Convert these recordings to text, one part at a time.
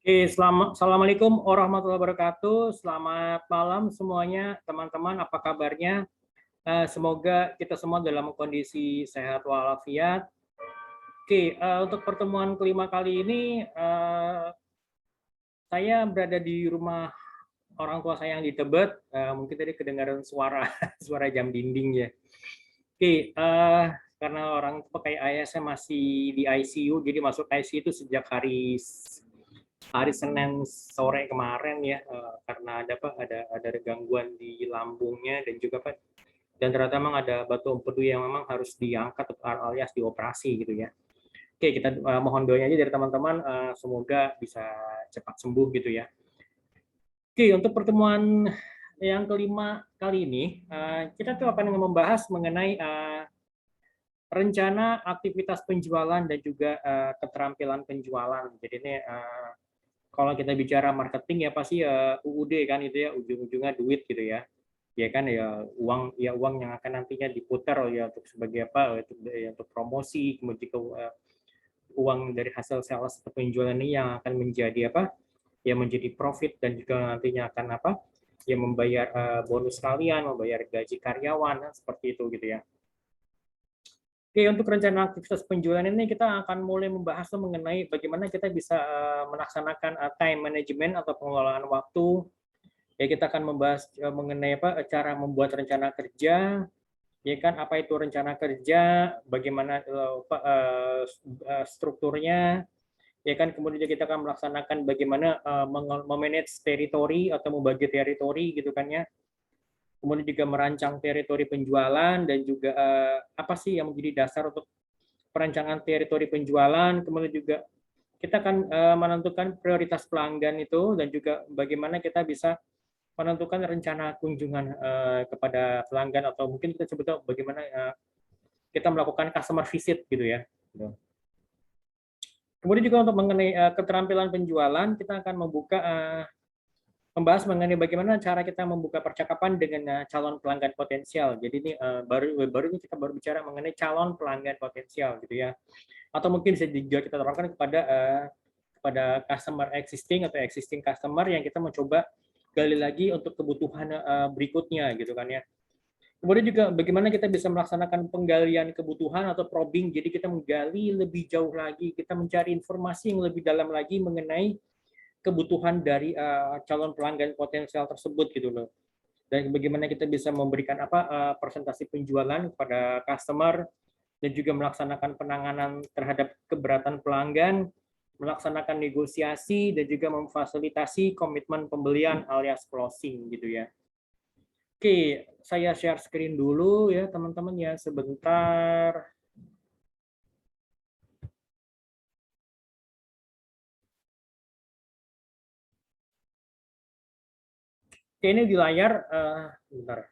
Assalamualaikum warahmatullahi wabarakatuh. Selamat malam semuanya, teman-teman. Apa kabarnya? Semoga kita semua dalam kondisi sehat walafiat. Untuk pertemuan kelima kali ini, saya berada di rumah orang tua saya yang di Tebet. Mungkin tadi kedengaran suara suara jam dinding ya. Karena orang pakai ayah saya masih di ICU, jadi masuk ICU itu sejak hari Senin sore kemarin ya, karena ada gangguan di lambungnya dan juga dan ternyata memang ada batu empedu yang memang harus diangkat alias dioperasi gitu ya. Kita mohon doanya aja dari teman-teman, semoga bisa cepat sembuh gitu ya. Untuk pertemuan yang kelima kali ini, kita tuh akan membahas mengenai rencana aktivitas penjualan dan juga keterampilan penjualan. Jadi ini kalau kita bicara marketing ya pasti UUD kan itu ya, ujung-ujungnya duit gitu ya. Ya kan ya uang yang akan nantinya diputar ya untuk sebagai apa, untuk promosi, kemudian uang dari hasil sales atau penjualan ini yang akan menjadi apa? Ya menjadi profit dan juga nantinya akan apa? Ya membayar bonus kalian, membayar gaji karyawan seperti itu gitu ya. Untuk rencana aktivitas penjualan ini kita akan mulai membahas mengenai bagaimana kita bisa melaksanakan time management atau pengelolaan waktu. Ya, kita akan membahas mengenai cara membuat rencana kerja, ya kan, apa itu rencana kerja, bagaimana strukturnya, ya kan, kemudian kita akan melaksanakan bagaimana memanage teritori atau membagi teritori gitu kan ya. Kemudian juga merancang teritori penjualan dan juga apa sih yang menjadi dasar untuk perancangan teritori penjualan, kemudian juga kita akan menentukan prioritas pelanggan itu dan juga bagaimana kita bisa menentukan rencana kunjungan kepada pelanggan atau mungkin kita sebutnya bagaimana kita melakukan customer visit gitu ya. Kemudian juga untuk mengenai keterampilan penjualan, kita akan membahas mengenai bagaimana cara kita membuka percakapan dengan calon pelanggan potensial. Jadi ini baru ini kita baru bicara mengenai calon pelanggan potensial gitu ya. Atau mungkin bisa juga kita terapkan kepada customer existing atau existing customer yang kita mencoba gali lagi untuk kebutuhan berikutnya gitu kan ya. Kemudian juga bagaimana kita bisa melaksanakan penggalian kebutuhan atau probing. Jadi kita menggali lebih jauh lagi, kita mencari informasi yang lebih dalam lagi mengenai kebutuhan dari calon pelanggan potensial tersebut gitu loh. Dan bagaimana kita bisa memberikan presentasi penjualan kepada customer dan juga melaksanakan penanganan terhadap keberatan pelanggan, melaksanakan negosiasi dan juga memfasilitasi komitmen pembelian alias closing gitu ya. Saya share screen dulu ya teman-teman ya sebentar. Ini di layar, bentar.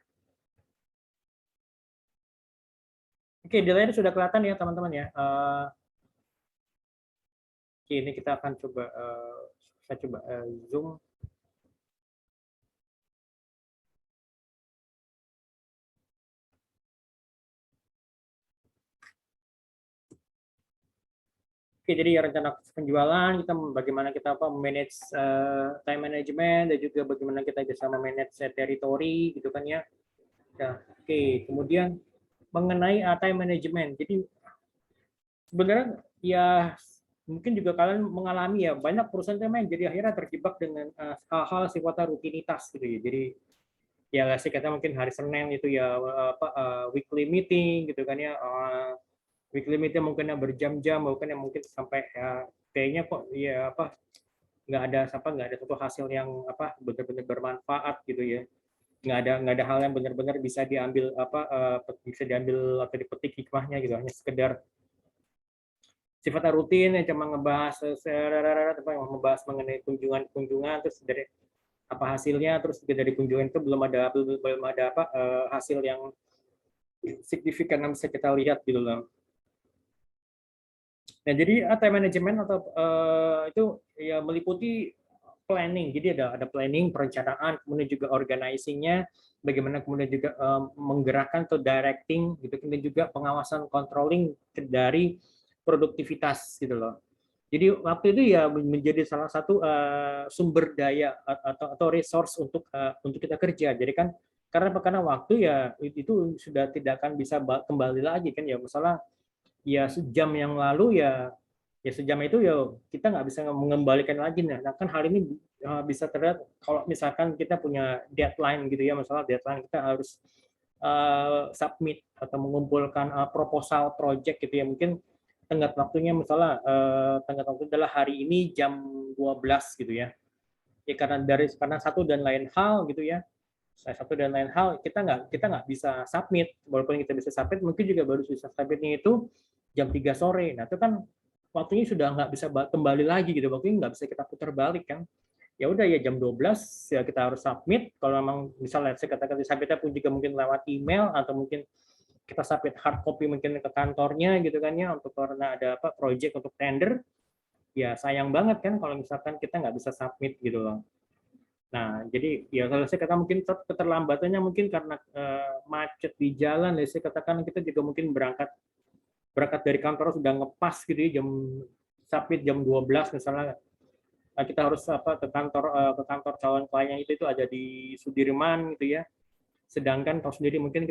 Di layar sudah kelihatan ya teman-teman ya. Ini kita akan coba, saya coba zoom. Jadi rencana penjualan, kita bagaimana kita manage time management dan juga bagaimana kita bisa memanage teritori gitu kan ya. Kemudian mengenai time management. Jadi sebenarnya ya mungkin juga kalian mengalami ya banyak perusahaan yang jadi akhirnya terjebak dengan hal-hal sifatnya rutinitas gitu ya. Jadi ya sih kita mungkin hari Senin itu ya weekly meeting gitu kan ya. Weekly meeting mungkin yang berjam-jam, mungkin sampai kayaknya kok ya nggak ada satu hasil yang benar-benar bermanfaat gitu ya, nggak ada hal yang benar-benar bisa diambil atau dipetik hikmahnya gitu, hanya sekedar sifatnya rutin yang cuma membahas mengenai kunjungan terus dari apa hasilnya, terus dari kunjungan itu belum ada hasil yang signifikan yang bisa kita lihat gitu loh. Nah, jadi time management atau itu ya meliputi planning. Jadi ada planning, perencanaan, kemudian juga organizing-nya, bagaimana kemudian juga menggerakkan atau directing gitu, kemudian juga pengawasan controlling dari produktivitas gitu loh. Jadi waktu itu ya menjadi salah satu sumber daya atau resource untuk kita kerja. Jadi kan karena waktu ya itu sudah tidak akan bisa kembali lagi kan ya. Masalah ya sejam yang lalu ya sejam itu ya kita nggak bisa mengembalikan lagi. Nah kan hal ini bisa terlihat kalau misalkan kita punya deadline gitu ya, masalah deadline kita harus submit atau mengumpulkan proposal project gitu ya, mungkin tenggat waktunya misalnya tenggat waktu adalah hari ini jam 12 gitu ya. Ya karena satu dan lain hal gitu ya. Satu dan lain hal kita nggak bisa submit, walaupun kita bisa submit mungkin juga baru bisa submitnya itu jam 3 sore. Nah, itu kan waktunya sudah nggak bisa kembali lagi gitu. Waktunya nggak bisa kita putar balik kan. Ya udah ya jam 12 ya kita harus submit. Kalau memang misalnya saya katakan submitnya pun juga mungkin lewat email atau mungkin kita submit hard copy mungkin ke kantornya gitu kan ya, untuk karena ada project untuk tender, ya sayang banget kan kalau misalkan kita nggak bisa submit gitu loh. Nah, jadi ya kalau saya katakan mungkin keterlambatannya mungkin karena macet di jalan, ya saya katakan kita juga mungkin berangkat berangkat dari kantor sudah ngepas gitu ya, jam submit jam 12 misalnya. Nah, kita harus ke kantor calon klien itu ada di Sudirman gitu ya. Sedangkan kalau sendiri mungkin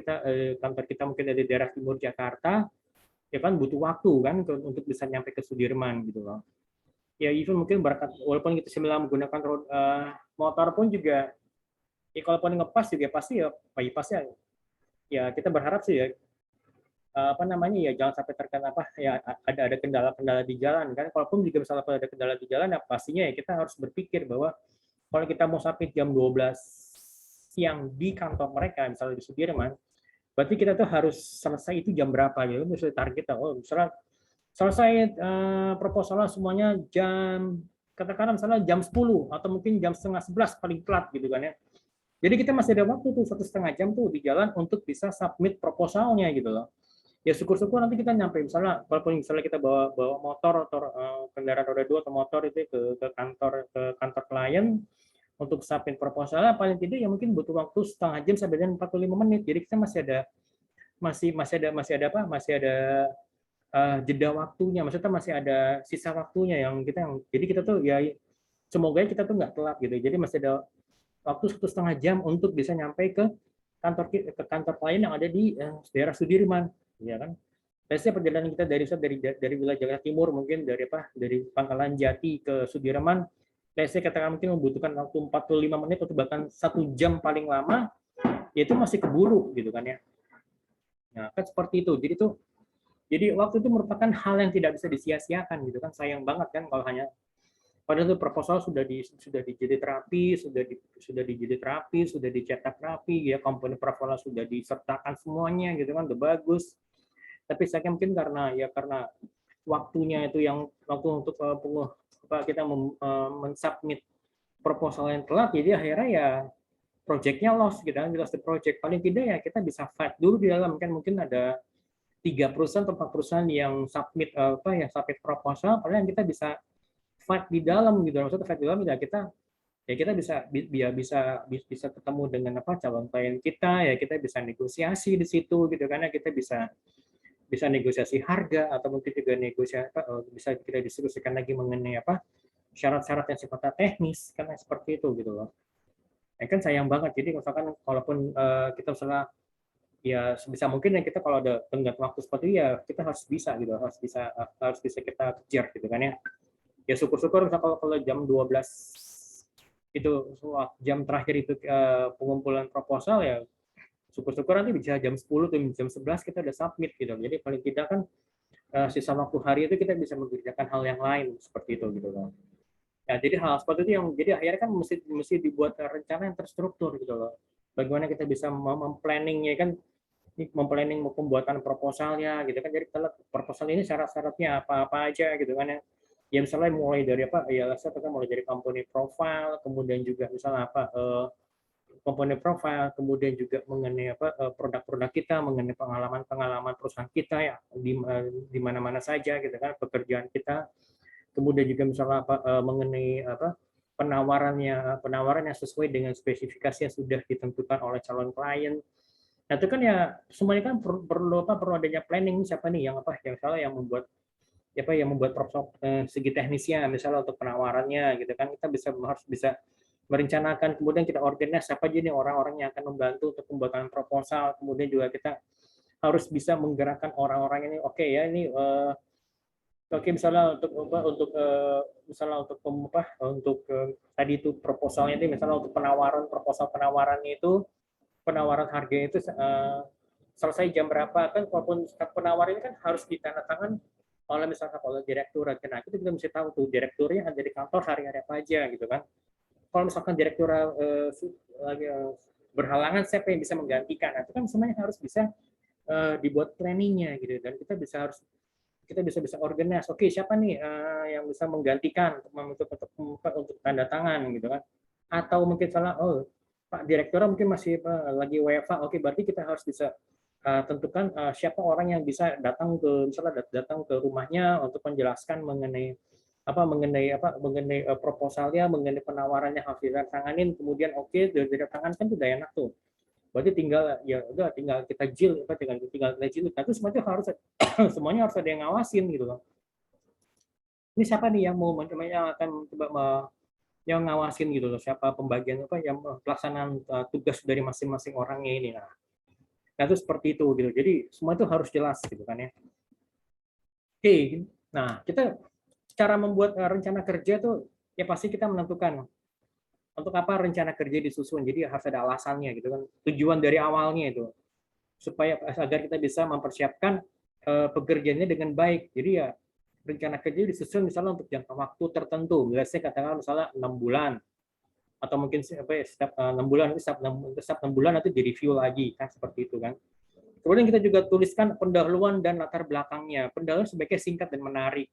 kantor kita mungkin ada di daerah timur Jakarta, ya kan butuh waktu kan untuk bisa nyampe ke Sudirman gitu loh. Ya even mungkin berangkat walaupun kita semula menggunakan motor pun juga ya kalaupun ngepas juga pasti ya bypassnya ya kita berharap sih ya apa namanya ya jangan sampai terkena ya ada kendala-kendala di jalan kan. Kalaupun juga misalnya ada kendala di jalan ya pastinya ya kita harus berpikir bahwa kalau kita mau submit jam 12 siang di kantor mereka misalnya di Sudirman, berarti kita tuh harus selesai itu jam berapa gitu. Misalnya target kita, oh misalnya selesai proposalnya semuanya katakanlah misalnya jam 10 atau mungkin jam setengah 11 paling telat gitu kan ya. Jadi kita masih ada waktu tuh 1,5 jam tuh di jalan untuk bisa submit proposalnya gitu loh. Ya syukur-syukur nanti kita nyampe misalnya walaupun misalnya kita bawa motor atau kendaraan roda 2 atau motor itu ke kantor klien untuk submit proposalnya paling tidak ya mungkin butuh waktu setengah jam sampai dengan 45 menit. Jadi kita masih ada jeda waktunya, maksudnya masih ada sisa waktunya jadi kita tuh ya semoga kita tuh nggak telat gitu. Jadi masih ada waktu 1,5 jam untuk bisa nyampe ke kantor klien yang ada di daerah Sudirman, ya kan? Biasanya perjalanan kita dari wilayah Jakarta Timur mungkin dari Pangkalan Jati ke Sudirman, saya katakan mungkin membutuhkan waktu 45 menit atau bahkan 1 jam paling lama, ya itu masih keburu gitu kan ya. Nah kan seperti itu. Jadi waktu itu merupakan hal yang tidak bisa disia-siakan gitu kan, sayang banget kan kalau hanya padahal itu proposal sudah dijadi terapi, sudah dicetak rapi, ya komponen proposal sudah disertakan semuanya gitu kan, udah bagus. Tapi saya mungkin karena waktunya itu yang waktu untuk kita mensubmit proposal yang telat, jadi akhirnya ya projectnya lost gitu kan, lost the project. Paling tidak ya kita bisa fight dulu di dalam, kan mungkin ada 3 perusahaan atau 4 perusahaan yang submit proposal, paling kita bisa fight di dalam gitu. Maksudnya fight di dalam ya kita bisa ketemu dengan calon klien kita, ya kita bisa negosiasi di situ gitu, karena kita bisa negosiasi harga atau mungkin juga bisa kita diskusikan lagi mengenai syarat-syarat yang sifatnya teknis, karena seperti itu gitu loh. Ya kan sayang banget. Jadi misalkan walaupun kita misalnya ya sebisa mungkin ya kita kalau ada tenggat waktu seperti itu ya kita harus bisa kita kejar gitu kan ya. Ya syukur-syukur misalnya kalau jam 12 itu jam terakhir itu pengumpulan proposal, ya syukur-syukur nanti bisa jam 10 atau jam 11 kita udah submit gitu. Jadi paling tidak kan sisa waktu hari itu kita bisa mengerjakan hal yang lain seperti itu gitu loh. Ya, jadi hal seperti itu yang jadi akhirnya kan mesti dibuat rencana yang terstruktur gitu loh. Bagaimana kita bisa memplanningnya kan, memplanning pembuatan proposalnya gitu kan. Jadi kalau proposal ini syarat-syaratnya apa aja gitu kan ya. Ya misalnya mulai dari mulai dari company profile, kemudian juga misalnya komponen profile, kemudian juga mengenai produk-produk kita, mengenai pengalaman perusahaan kita ya di mana-mana saja gitu kan, pekerjaan kita. Kemudian juga misalnya mengenai penawarannya sesuai dengan spesifikasi yang sudah ditentukan oleh calon klien. Nah, itu kan ya semuanya kan perlu adanya planning, siapa nih yang salah yang membuat apa yang membuat proposal segi teknisnya, misalnya untuk penawarannya gitu kan, kita harus bisa merencanakan, kemudian kita organize siapa aja nih orang-orang yang akan membantu untuk pembuatan proposal, kemudian juga kita harus bisa menggerakkan orang-orang ini, oke ya ini oke misalnya misalnya untuk untuk tadi itu proposalnya itu misalnya untuk proposal penawarannya itu penawaran harganya itu selesai jam berapa kan, walaupun penawaran ini kan harus ditandatangan oleh misalkan oleh direktur, nah kita juga mesti tahu tuh direkturnya ada di kantor hari-hari apa aja gitu kan. Kalau misalkan direktur lagi berhalangan, siapa yang bisa menggantikan, nah, itu kan semuanya harus bisa dibuat planningnya gitu, dan kita bisa organize, oke siapa nih yang bisa menggantikan untuk tanda tangan gitu kan, atau mungkin salah, oh Pak Direktur mungkin masih lagi WFA, oke berarti kita harus bisa tentukan siapa orang yang bisa datang datang ke rumahnya untuk menjelaskan mengenai proposalnya, mengenai penawarannya harus ditandatanganin, kemudian oke dari tangan kan sudah enak tuh, berarti tinggal kita tinggal kita jil, nah itu semuanya harus semuanya harus ada yang ngawasin gitu loh. Ini siapa nih yang mau yang akan coba yang ngawasin gitu loh, siapa pembagian yang pelaksanaan tugas dari masing-masing orangnya ini. Nah itu seperti itu gitu. Jadi semua itu harus jelas gitu kan ya. Oke, nah kita cara membuat rencana kerja tuh ya pasti kita menentukan untuk apa rencana kerja disusun. Jadi harus ada alasannya gitu kan. Tujuan dari awalnya itu supaya agar kita bisa mempersiapkan pekerjaannya dengan baik. Jadi ya rencana kerja disusun misalnya untuk jangka waktu tertentu. Biasanya katakan misalnya 6 bulan atau mungkin setiap 6 bulan, setiap 6 bulan nanti direview lagi kan, seperti itu kan. Kemudian kita juga tuliskan pendahuluan dan latar belakangnya. Pendahuluan sebaiknya singkat dan menarik.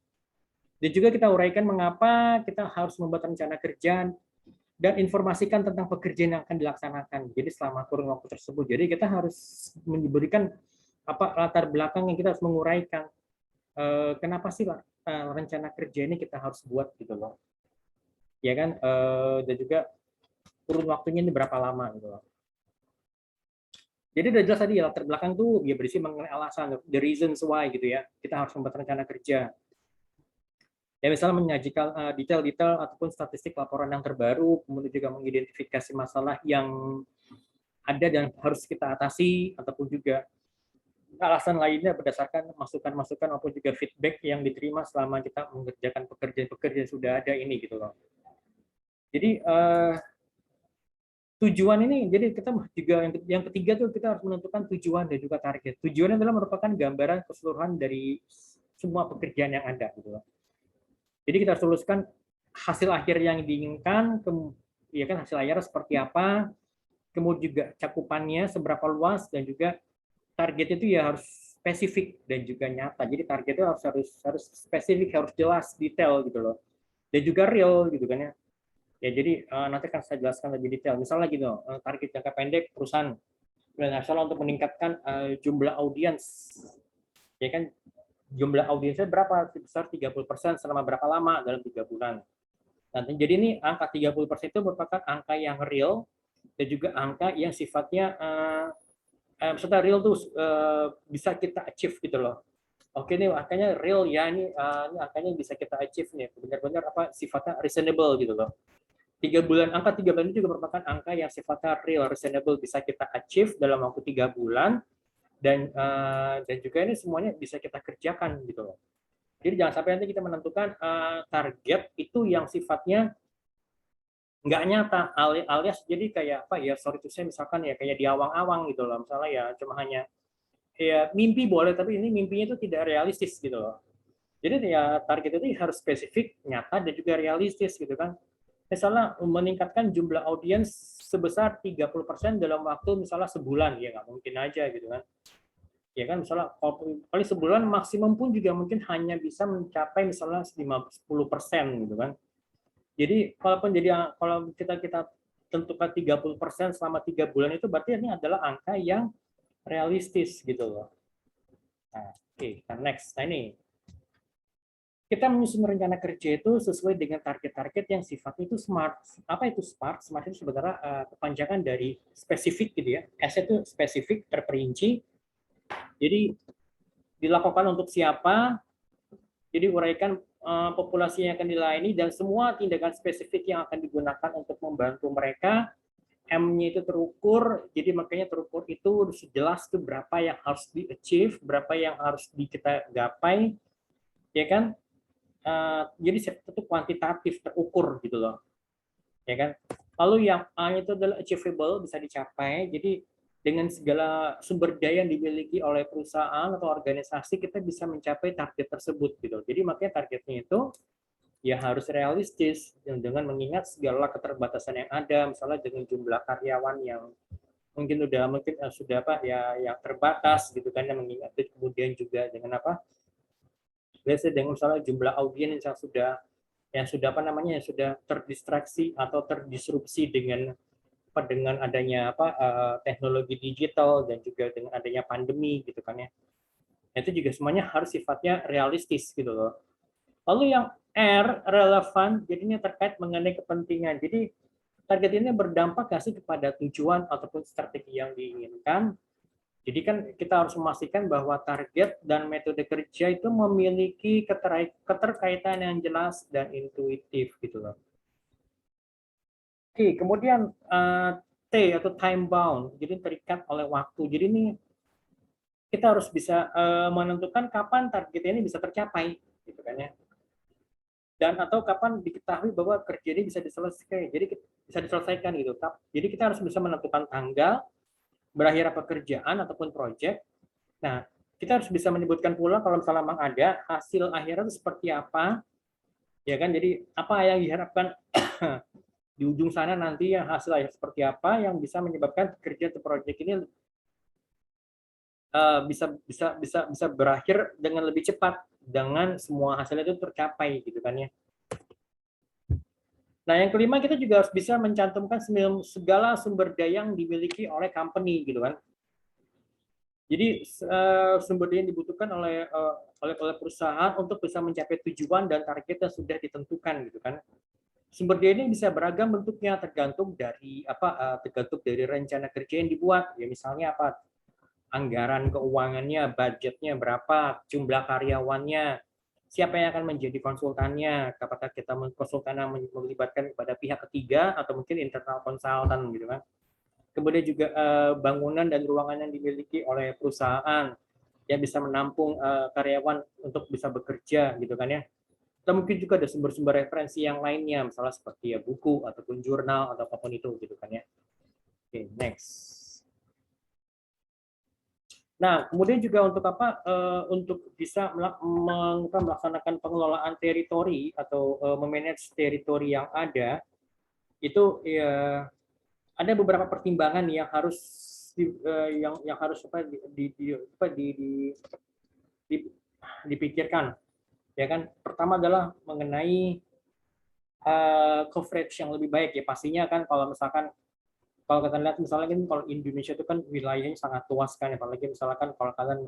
Dan juga kita uraikan mengapa kita harus membuat rencana kerja dan informasikan tentang pekerjaan yang akan dilaksanakan. Jadi selama kurun waktu tersebut. Jadi kita harus memberikan latar belakang yang kita harus menguraikan. Kenapa sih rencana kerja ini kita harus buat gitu loh. Ya kan? Dan juga kurun waktunya ini berapa lama gitu loh. Jadi udah jelas tadi ya, latar belakang tuh ya berisi mengenai alasan, the reasons why gitu ya. Kita harus membuat rencana kerja. Ya misalnya menyajikan detail-detail ataupun statistik laporan yang terbaru, kemudian juga mengidentifikasi masalah yang ada dan harus kita atasi, ataupun juga alasan lainnya berdasarkan masukan-masukan maupun juga feedback yang diterima selama kita mengerjakan pekerjaan-pekerjaan sudah ada ini gitu loh. Jadi tujuan ini, jadi kita juga yang ketiga tuh kita harus menentukan tujuan dan juga target. Tujuan adalah merupakan gambaran keseluruhan dari semua pekerjaan yang ada gitu loh. Jadi kita harus tuliskan hasil akhir yang diinginkan, ya kan, hasil akhirnya seperti apa, kemudian juga cakupannya seberapa luas, dan juga target itu ya harus spesifik dan juga nyata. Jadi target itu harus spesifik, harus jelas, detail gitu loh. Dan juga real gitu kan ya. Ya jadi nanti akan saya jelaskan lebih detail. Misalnya gitu, target jangka pendek perusahaan nasional untuk meningkatkan jumlah audiens, ya kan, jumlah audiensnya berapa, sebesar 30% selama berapa lama, dalam 3 bulan. Nah, jadi ini angka 30% itu merupakan angka yang real dan juga angka yang sifatnya maksudnya real tuh bisa kita achieve gitu loh. Oke nih angkanya real ya, ini angkanya bisa kita achieve nih, benar-benar sifatnya reasonable gitu loh. 3 bulan, angka 3 bulan ini juga merupakan angka yang sifatnya real, reasonable, bisa kita achieve dalam waktu 3 bulan, dan juga ini semuanya bisa kita kerjakan gitu loh. Jadi jangan sampai nanti kita menentukan target itu yang sifatnya nggak nyata, alias jadi kayak sorry to say, misalkan ya kayak di awang-awang gitu loh, misalnya ya cuma hanya ya mimpi boleh, tapi ini mimpinya itu tidak realistis gitu loh. Jadi ya target itu harus spesifik, nyata, dan juga realistis gitu kan. Misalnya meningkatkan jumlah audiens sebesar 30% dalam waktu misalnya sebulan, ya nggak mungkin aja gitu kan. Ya kan, misalnya paling sebulan maksimum pun juga mungkin hanya bisa mencapai misalnya 10% gitu kan. Jadi kalau kita tentukan 30% selama 3 bulan, itu berarti ini adalah angka yang realistis gitu loh. Nah, oke, next. Nah ini kita menyusun rencana kerja itu sesuai dengan target-target yang sifatnya itu SMART. Apa itu SMART? SMART itu sebenarnya kepanjangan dari spesifik gitu ya. S itu spesifik, terperinci. Jadi dilakukan untuk siapa, Jadi uraikan populasi yang akan dilayani dan semua tindakan spesifik yang akan digunakan untuk membantu mereka. M-nya itu terukur, jadi makanya terukur itu jelas tuh berapa yang harus di-achieve, berapa yang harus kita gapai, ya kan? Jadi itu kuantitatif, terukur gitu loh, ya kan? Lalu yang A itu adalah achievable, bisa dicapai. Jadi dengan segala sumber daya yang dimiliki oleh perusahaan atau organisasi, kita bisa mencapai target tersebut gitu. Jadi makanya targetnya itu ya harus realistis dengan mengingat segala keterbatasan yang ada, misalnya dengan jumlah karyawan yang mungkin sudah apa ya yang terbatas gitu kan, yang mengingat, kemudian juga dengan apa biasanya dengan misalnya jumlah audiens yang sudah apa namanya yang sudah terdistraksi atau terdisrupsi dengan adanya teknologi digital dan juga dengan adanya pandemi gitu kan ya. Itu juga semuanya harus sifatnya realistis gitu loh. Lalu yang R, relevan, jadinya terkait mengenai kepentingan. Jadi target ini berdampak nggak sih kepada tujuan ataupun strategi yang diinginkan. Jadi kan kita harus memastikan bahwa target dan metode kerja itu memiliki keterkaitan yang jelas dan intuitif gitu loh. Oke, kemudian T atau time bound, jadi terikat oleh waktu. Jadi ini kita harus bisa menentukan kapan target ini bisa tercapai, gitu kan ya. Dan atau kapan diketahui bahwa kerja ini bisa diselesaikan, jadi bisa diselesaikan gitu. Jadi kita harus bisa menentukan tanggal berakhir pekerjaan ataupun proyek. Nah, kita harus bisa menyebutkan pula kalau misalnya memang ada hasil akhirnya itu seperti apa, ya kan? Jadi apa yang diharapkan di ujung sana nanti yang hasil akhir seperti apa yang bisa menyebabkan kerja atau proyek ini bisa berakhir dengan lebih cepat dengan semua hasilnya itu tercapai gitu kan ya. Nah, yang kelima kita juga harus bisa mencantumkan segala sumber daya yang dimiliki oleh company gitu kan. Jadi sumber daya yang dibutuhkan oleh perusahaan untuk bisa mencapai tujuan dan target yang sudah ditentukan gitu kan. Sumber daya ini bisa beragam bentuknya tergantung dari rencana kerja yang dibuat. Ya misalnya apa? Anggaran keuangannya, budgetnya berapa, jumlah karyawannya, siapa yang akan menjadi konsultannya, apakah kita konsultan yang melibatkan kepada pihak ketiga atau mungkin internal konsultan gitu kan. Kemudian juga bangunan dan ruangan yang dimiliki oleh perusahaan yang bisa menampung karyawan untuk bisa bekerja gitu kan ya. Atau mungkin juga ada sumber-sumber referensi yang lainnya, misalnya seperti ya buku ataupun jurnal atau apapun itu gitu kan ya. Oke, next. Nah, kemudian juga untuk untuk bisa melaksanakan pengelolaan teritori atau memanage teritori yang ada, itu ya ada beberapa pertimbangan yang harus yang harus di, dipikirkan, ya kan. Pertama adalah mengenai coverage yang lebih baik ya. Pastinya kan kalau kita lihat misalnya kan kalau Indonesia itu kan wilayahnya sangat luas kan, apalagi misalkan kalau kalian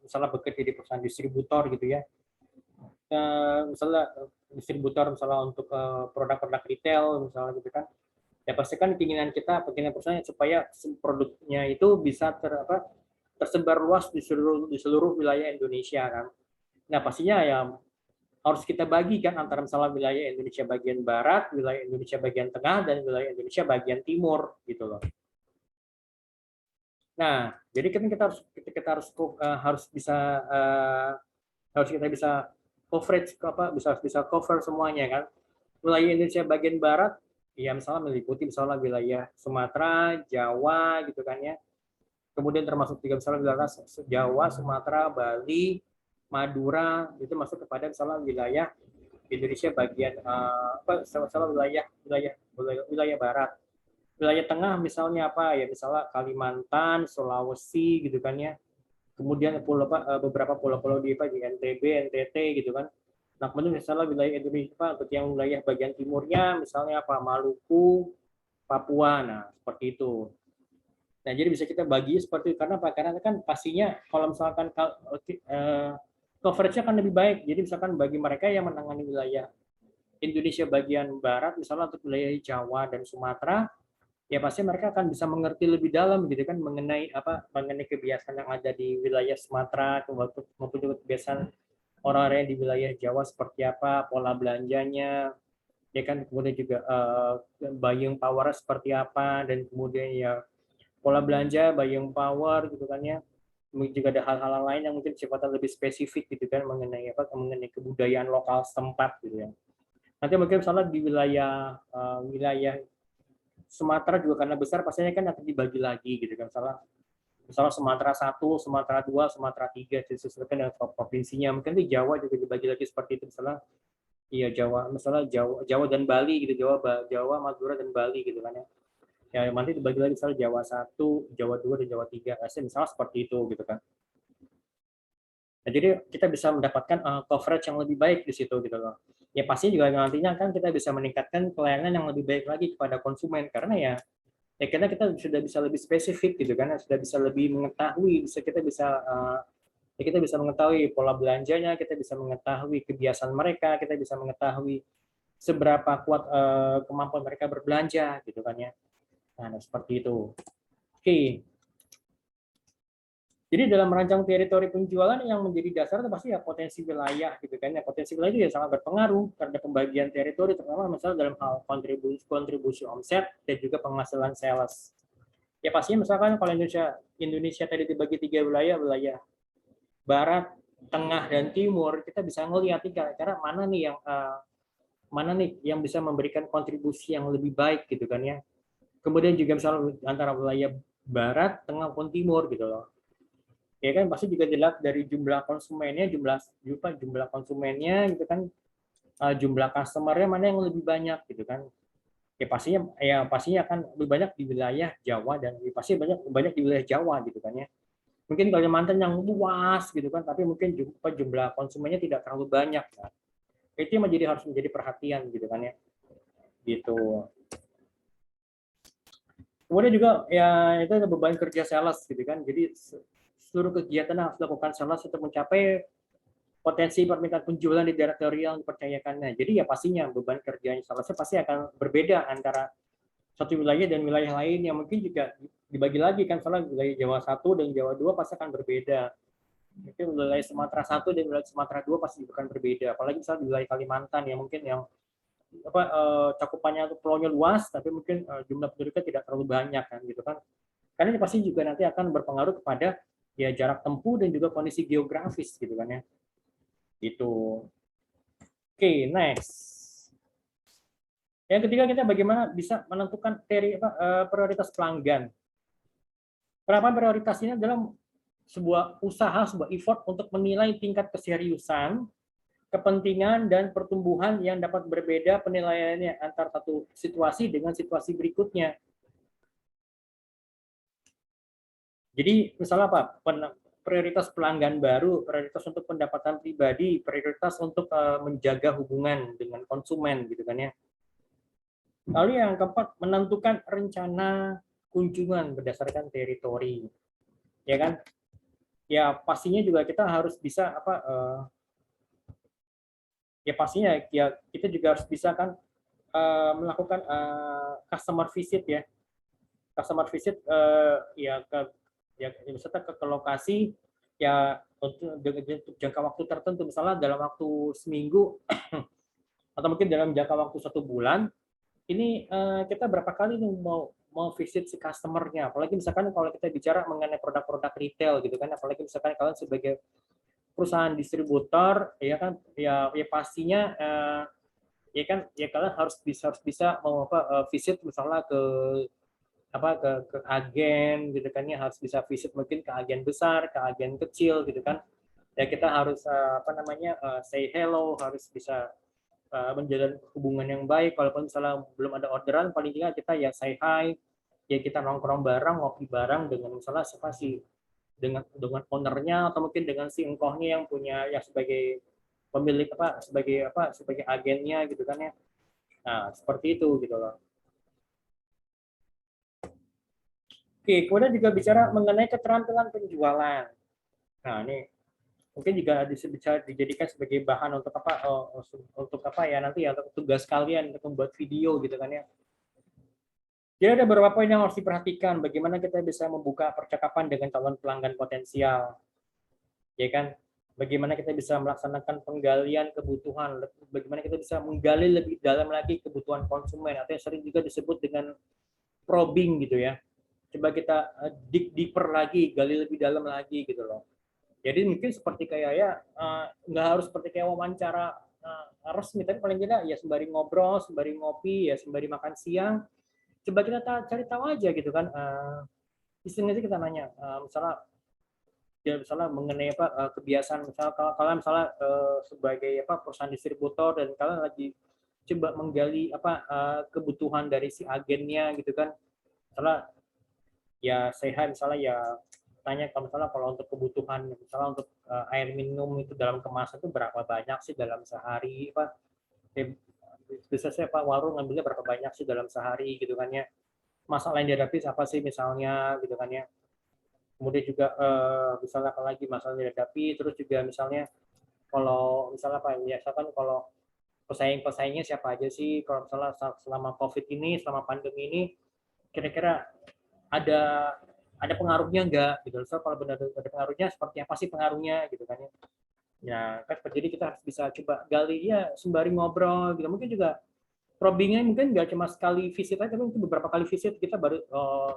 misalnya bekerja di perusahaan distributor gitu ya, misalnya distributor misalnya untuk produk-produk retail misalnya gitu kan, ya pasti kan keinginan perusahaan supaya produknya itu bisa tersebar luas di seluruh wilayah Indonesia kan. Nah pastinya ya harus kita bagi kan antara misalnya wilayah Indonesia bagian barat, wilayah Indonesia bagian tengah, dan wilayah Indonesia bagian timur gitu loh. Nah, jadi kan kita harus bisa harus kita bisa coverage bisa cover semuanya kan. Wilayah Indonesia bagian barat ya misalnya meliputi misalnya wilayah Sumatera, Jawa gitu kan ya. Kemudian termasuk juga misalnya wilayah Jawa, Sumatera, Bali, Madura itu masuk kepada misalnya wilayah Indonesia bagian misalnya wilayah barat. Wilayah tengah misalnya apa ya, misalnya Kalimantan, Sulawesi gitu kan ya. Kemudian beberapa pulau-pulau di NTB, NTT gitu kan. Nah, kemudian misalnya wilayah Indonesia untuk yang wilayah bagian timurnya misalnya apa, Maluku, Papua. Nah, seperti itu. Nah, jadi bisa kita bagi seperti itu karena apa? Karena kan pastinya kalau misalkan coverage-nya kan lebih baik. Jadi misalkan bagi mereka yang menangani wilayah Indonesia bagian barat, misalnya untuk wilayah Jawa dan Sumatera, ya pasti mereka akan bisa mengerti lebih dalam gitu kan mengenai kebiasaan yang ada di wilayah Sumatera maupun juga kebiasaan orang-orang di wilayah Jawa seperti apa, pola belanjanya, ya kan, kemudian juga buying power seperti apa, dan kemudian ya pola belanja, buying power gitu kan ya. Mungkin juga ada hal-hal lain yang mungkin sifatnya lebih spesifik gitu kan, mengenai apa, mengenai kebudayaan lokal setempat gitu ya. Nanti mungkin misalnya di wilayah Sumatera juga karena besar pastinya kan akan dibagi lagi gitu kan, misalnya Sumatera 1, Sumatera 2, Sumatera 3 disesuaikan dengan provinsinya. Mungkin di Jawa juga dibagi lagi seperti itu, misalnya iya Jawa, misalnya Jawa dan Bali gitu, Jawa, Madura dan Bali gitu kan ya. Ya nanti dibagi lagi misalnya Jawa 1, Jawa 2 dan Jawa 3. Misalnya seperti itu gitu kan. Nah, jadi kita bisa mendapatkan coverage yang lebih baik di situ gitu loh. Ya pasti juga nantinya kan kita bisa meningkatkan pelayanan yang lebih baik lagi kepada konsumen, karena ya karena kita sudah bisa lebih spesifik gitu kan, sudah bisa lebih mengetahui, ya kita bisa mengetahui pola belanjanya, kita bisa mengetahui kebiasaan mereka, kita bisa mengetahui seberapa kuat kemampuan mereka berbelanja gitu kan ya. Nah, seperti itu. Oke. Jadi dalam merancang teritori penjualan yang menjadi dasar itu pasti ya potensi wilayah gitu kan ya. Potensi wilayah itu ya sangat berpengaruh terhadap pembagian teritori, terutama misalnya dalam hal kontribusi omset dan juga penghasilan sales. Ya pastinya misalkan kalau Indonesia tadi dibagi 3 wilayah, wilayah barat, tengah dan timur, kita bisa ngelihat kira-kira mana nih yang bisa memberikan kontribusi yang lebih baik gitu kan ya. Kemudian juga misalnya antara wilayah barat, tengah maupun timur gitu loh. Ya kan pasti juga dilihat dari jumlah konsumennya, jumlah konsumennya gitu kan, jumlah customernya mana yang lebih banyak gitu kan. Ya pastinya akan lebih banyak di wilayah Jawa, dan pasti banyak banyak di wilayah Jawa gitu kan ya. Mungkin Kalimantan yang luas gitu kan, tapi mungkin jumlah konsumennya tidak terlalu banyak kan. Itu yang harus menjadi perhatian gitu kan ya. Gitu. Kemudian juga ya itu ada beban kerja sales gitu kan. Jadi seluruh kegiatan yang harus dilakukan sales untuk mencapai potensi permintaan penjualan di teritorial yang dipercayakannya. Jadi ya pastinya beban kerjanya salesnya pasti akan berbeda antara satu wilayah dan wilayah lain, yang mungkin juga dibagi lagi kan, soalnya wilayah Jawa 1 dan Jawa 2 pasti akan berbeda. Mungkin wilayah Sumatera 1 dan wilayah Sumatera 2 pasti akan berbeda. Apalagi misalnya wilayah Kalimantan yang mungkin yang cakupannya pulaunya luas, tapi mungkin jumlah penduduknya tidak terlalu banyak kan gitu kan. Karena ini pasti juga nanti akan berpengaruh kepada ya jarak tempuh dan juga kondisi geografis gitu kan ya. Gitu. Oke, next. Yang ketiga, kita bagaimana bisa menentukan prioritas pelanggan. Penerapan prioritas ini adalah sebuah usaha, sebuah effort untuk menilai tingkat keseriusan, kepentingan, dan pertumbuhan yang dapat berbeda penilaiannya antar satu situasi dengan situasi berikutnya. Jadi misalnya apa? Prioritas pelanggan baru, prioritas untuk pendapatan pribadi, prioritas untuk menjaga hubungan dengan konsumen gitu kan ya. Lalu yang keempat, menentukan rencana kunjungan berdasarkan teritori, ya kan? Ya pastinya juga kita harus bisa ya pastinya ya kita juga harus bisa kan melakukan customer visit ya, customer visit ya ke ya misalnya ke lokasi ya untuk jangka waktu tertentu, misalnya dalam waktu seminggu atau mungkin dalam jangka waktu 1 bulan. Ini kita berapa kali nih mau visit si customer-nya, apalagi misalkan kalau kita bicara mengenai produk-produk retail gitu kan, apalagi misalkan kalian sebagai perusahaan distributor ya kan, ya pastinya ya kan ya kalian harus bisa mau visit misalnya ke agen gitu kan ya, harus bisa visit mungkin ke agen besar, ke agen kecil gitu kan. Ya kita harus say hello, harus bisa menjalin hubungan yang baik. Walaupun misalnya belum ada orderan, paling tidak kita ya say hi, ya kita nongkrong bareng, ngopi bareng dengan misalnya siapa sih, dengan ownernya atau mungkin dengan si engkohnya yang punya ya sebagai pemilik sebagai agennya gitu kan ya. Nah seperti itu gitu loh. Oke, kemudian juga bicara mengenai keterampilan penjualan. Nah ini mungkin juga bisa dijadikan sebagai bahan untuk apa ya nanti ya, untuk tugas kalian untuk membuat video gitu kan ya. Jadi ada beberapa poin yang harus diperhatikan, bagaimana kita bisa membuka percakapan dengan calon pelanggan potensial, ya kan? bagaimana kita bisa melaksanakan penggalian kebutuhan, bagaimana kita bisa menggali lebih dalam lagi kebutuhan konsumen, atau yang sering juga disebut dengan probing gitu ya. Coba kita dig deeper lagi, gali lebih dalam lagi gitu loh. Jadi mungkin seperti kayak ya nggak harus seperti kayak wawancara resmi, tapi paling tidak ya sembari ngobrol, sembari ngopi, ya sembari makan siang, coba kita cari tahu aja gitu kan. Istilahnya kita nanya, misalnya ya misalnya mengenai apa kebiasaan, misalnya kalau kalian misalnya sebagai apa perusahaan distributor dan kalian lagi coba menggali apa kebutuhan dari si agennya gitu kan, misalnya ya sehat misalnya ya tanya kalau misalnya kalau untuk kebutuhan misalnya untuk air minum itu dalam kemasan itu berapa banyak sih dalam sehari pak, bisa saya pak warung ngambilnya berapa banyak sih dalam sehari gitu kan ya, masalah yang dihadapi apa sih misalnya gitu kan ya. Kemudian juga misalnya apalagi masalah yang dihadapi, terus juga misalnya kalau misalnya apa ya, misalkan kalau pesaingnya siapa aja sih kalau misalnya selama COVID ini, selama pandemi ini, kira-kira ada ada pengaruhnya enggak gitu. So kalau benar ada pengaruhnya, seperti apa sih pengaruhnya gitu kan ya. Ya kan jadi kita harus bisa coba gali ya sembari ngobrol gitu. Mungkin juga probingnya mungkin nggak cuma sekali visit aja, tapi mungkin beberapa kali visit kita baru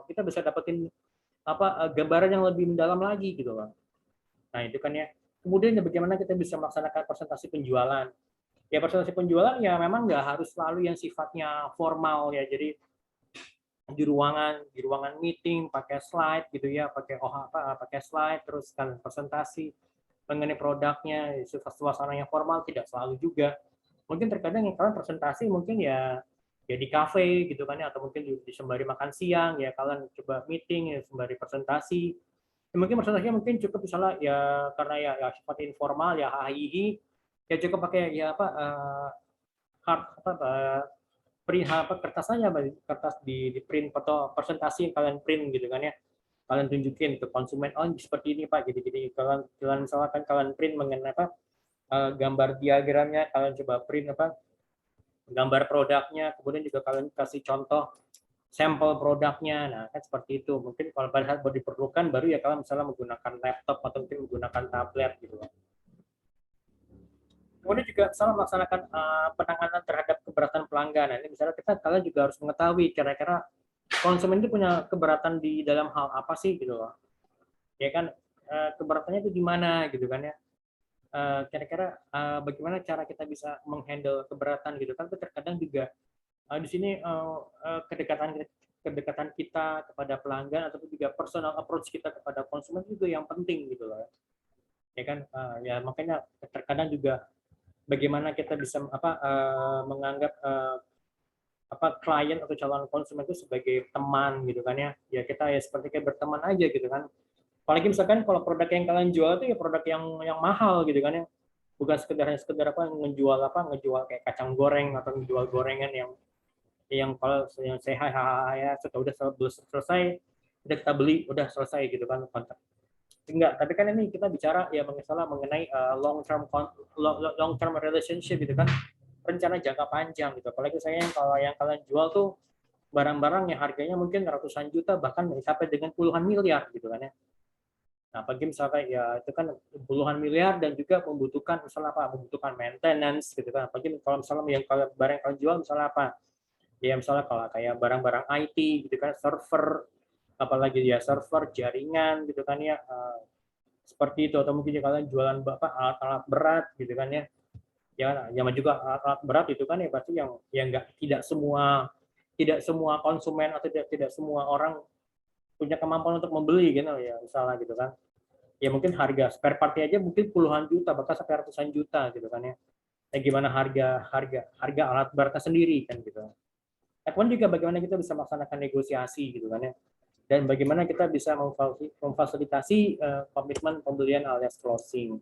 kita bisa dapetin apa gambaran yang lebih mendalam lagi gitu loh. Nah itu kan ya. Kemudian bagaimana kita bisa melaksanakan presentasi penjualan. Ya presentasi penjualan ya memang nggak harus selalu yang sifatnya formal ya. Jadi di ruangan meeting pakai slide gitu ya, pakai pakai slide terus kalian presentasi mengenai produknya, suasana yang formal tidak selalu juga. Mungkin terkadang yang kalian presentasi mungkin ya di kafe gitu kan ya, atau mungkin di sembari makan siang ya kalian coba meeting ya sembari presentasi. Ya, mungkin presentasinya mungkin cukup misalnya ya karena ya sifat informal ya hihi ya cukup pakai ya apa hard apa print apa kertas aja, kertas di print atau presentasi yang kalian print gitu kan ya, kalian tunjukin ke konsumen, oh seperti ini pak, jadi kalian misalkan kalian print mengenai apa gambar diagramnya, kalian coba print apa gambar produknya, kemudian juga kalian kasih contoh sampel produknya. Nah kan seperti itu, mungkin kalau pada saat baru diperlukan baru ya kalian misalnya menggunakan laptop atau mungkin menggunakan tablet gitu. Kemudian juga misalnya melaksanakan penanganan terhadap keberatan pelanggan. Nah, ini misalnya kalian juga harus mengetahui kira-kira konsumen itu punya keberatan di dalam hal apa sih gitu loh. Ya kan keberatannya itu di mana gitu kan ya. Kira-kira bagaimana cara kita bisa menghandle keberatan gitu kan. Terkadang juga di sini kedekatan kita kepada pelanggan ataupun juga personal approach kita kepada konsumen juga yang penting gitu loh. Ya kan ya makanya terkadang juga bagaimana kita bisa menganggap apa klien atau calon konsumen itu sebagai teman gitu kan ya kita ya seperti kayak berteman aja gitu kan, apalagi misalkan kalau produk yang kalian jual itu ya produk yang mahal gitu kan ya, bukan sekedar ngejual kayak kacang goreng atau ngejual gorengan yang kalau yang sehat ya sudah selesai udah kita beli udah selesai gitu kan kontrak. Enggak, tapi kan ini kita bicara ya misalnya mengenai long term relationship gitu kan, rencana jangka panjang gitu. Apalagi saya kalau yang kalian jual tuh barang-barang yang harganya mungkin ratusan juta bahkan sampai dengan puluhan miliar gitu kan ya. Nah, bagi misalkan ya itu kan puluhan miliar dan juga membutuhkan misalnya apa? Membutuhkan maintenance gitu kan. Apalagi kalau misalnya yang kalau barang yang kalian jual misalnya apa? Ya misalnya kalau kayak barang-barang IT gitu kan, server, apalagi ya server, jaringan gitu kan ya, seperti itu, atau mungkin kalian jualan bapak alat-alat berat gitu kan ya yang juga alat-alat berat itu kan ya pasti yang nggak tidak semua konsumen atau tidak semua orang punya kemampuan untuk membeli gitu ya misalnya gitu kan, ya mungkin harga spare partnya aja mungkin puluhan juta bahkan sampai ratusan juta gitu kan ya. Gimana harga alat beratnya sendiri kan gitu. Ataupun juga bagaimana kita bisa melaksanakan negosiasi gitu kan ya, dan bagaimana kita bisa memfasilitasi komitmen pembelian alias closing.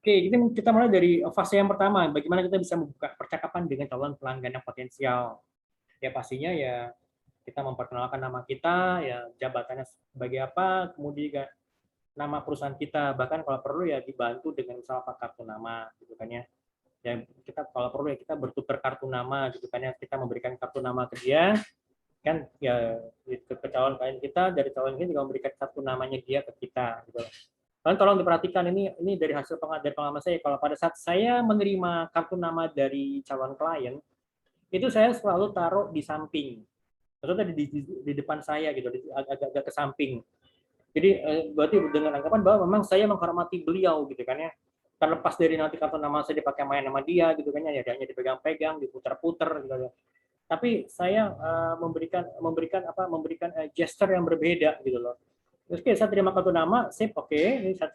Oke, kita mulai dari fase yang pertama, bagaimana kita bisa membuka percakapan dengan calon pelanggan yang potensial. Ya pastinya ya kita memperkenalkan nama kita, ya jabatannya sebagai apa, kemudian juga nama perusahaan kita, bahkan kalau perlu ya dibantu dengan misalnya kartu nama gitu kan ya. Ya kita kalau perlu ya kita bertukar kartu nama gitu kan ya, kita memberikan kartu nama ke dia kan ya ke calon klien kita, dari calon kita juga memberikan kartu namanya dia ke kita gitu. Kalian tolong diperhatikan, ini dari hasil dari pengalaman saya. Kalau pada saat saya menerima kartu nama dari calon klien, itu saya selalu taruh di samping, maksudnya di depan saya gitu, agak-agak ke samping. Jadi berarti dengan anggapan bahwa memang saya menghormati beliau gitu kan ya. Terlepas dari nanti kartu nama saya dipakai main nama dia gitu kan ya, hanya dipegang-pegang, diputar-putar gitu ya. Tapi saya memberikan gesture yang berbeda gitu loh. Terus kayak saya terima kartu nama, sip, oke, ini saya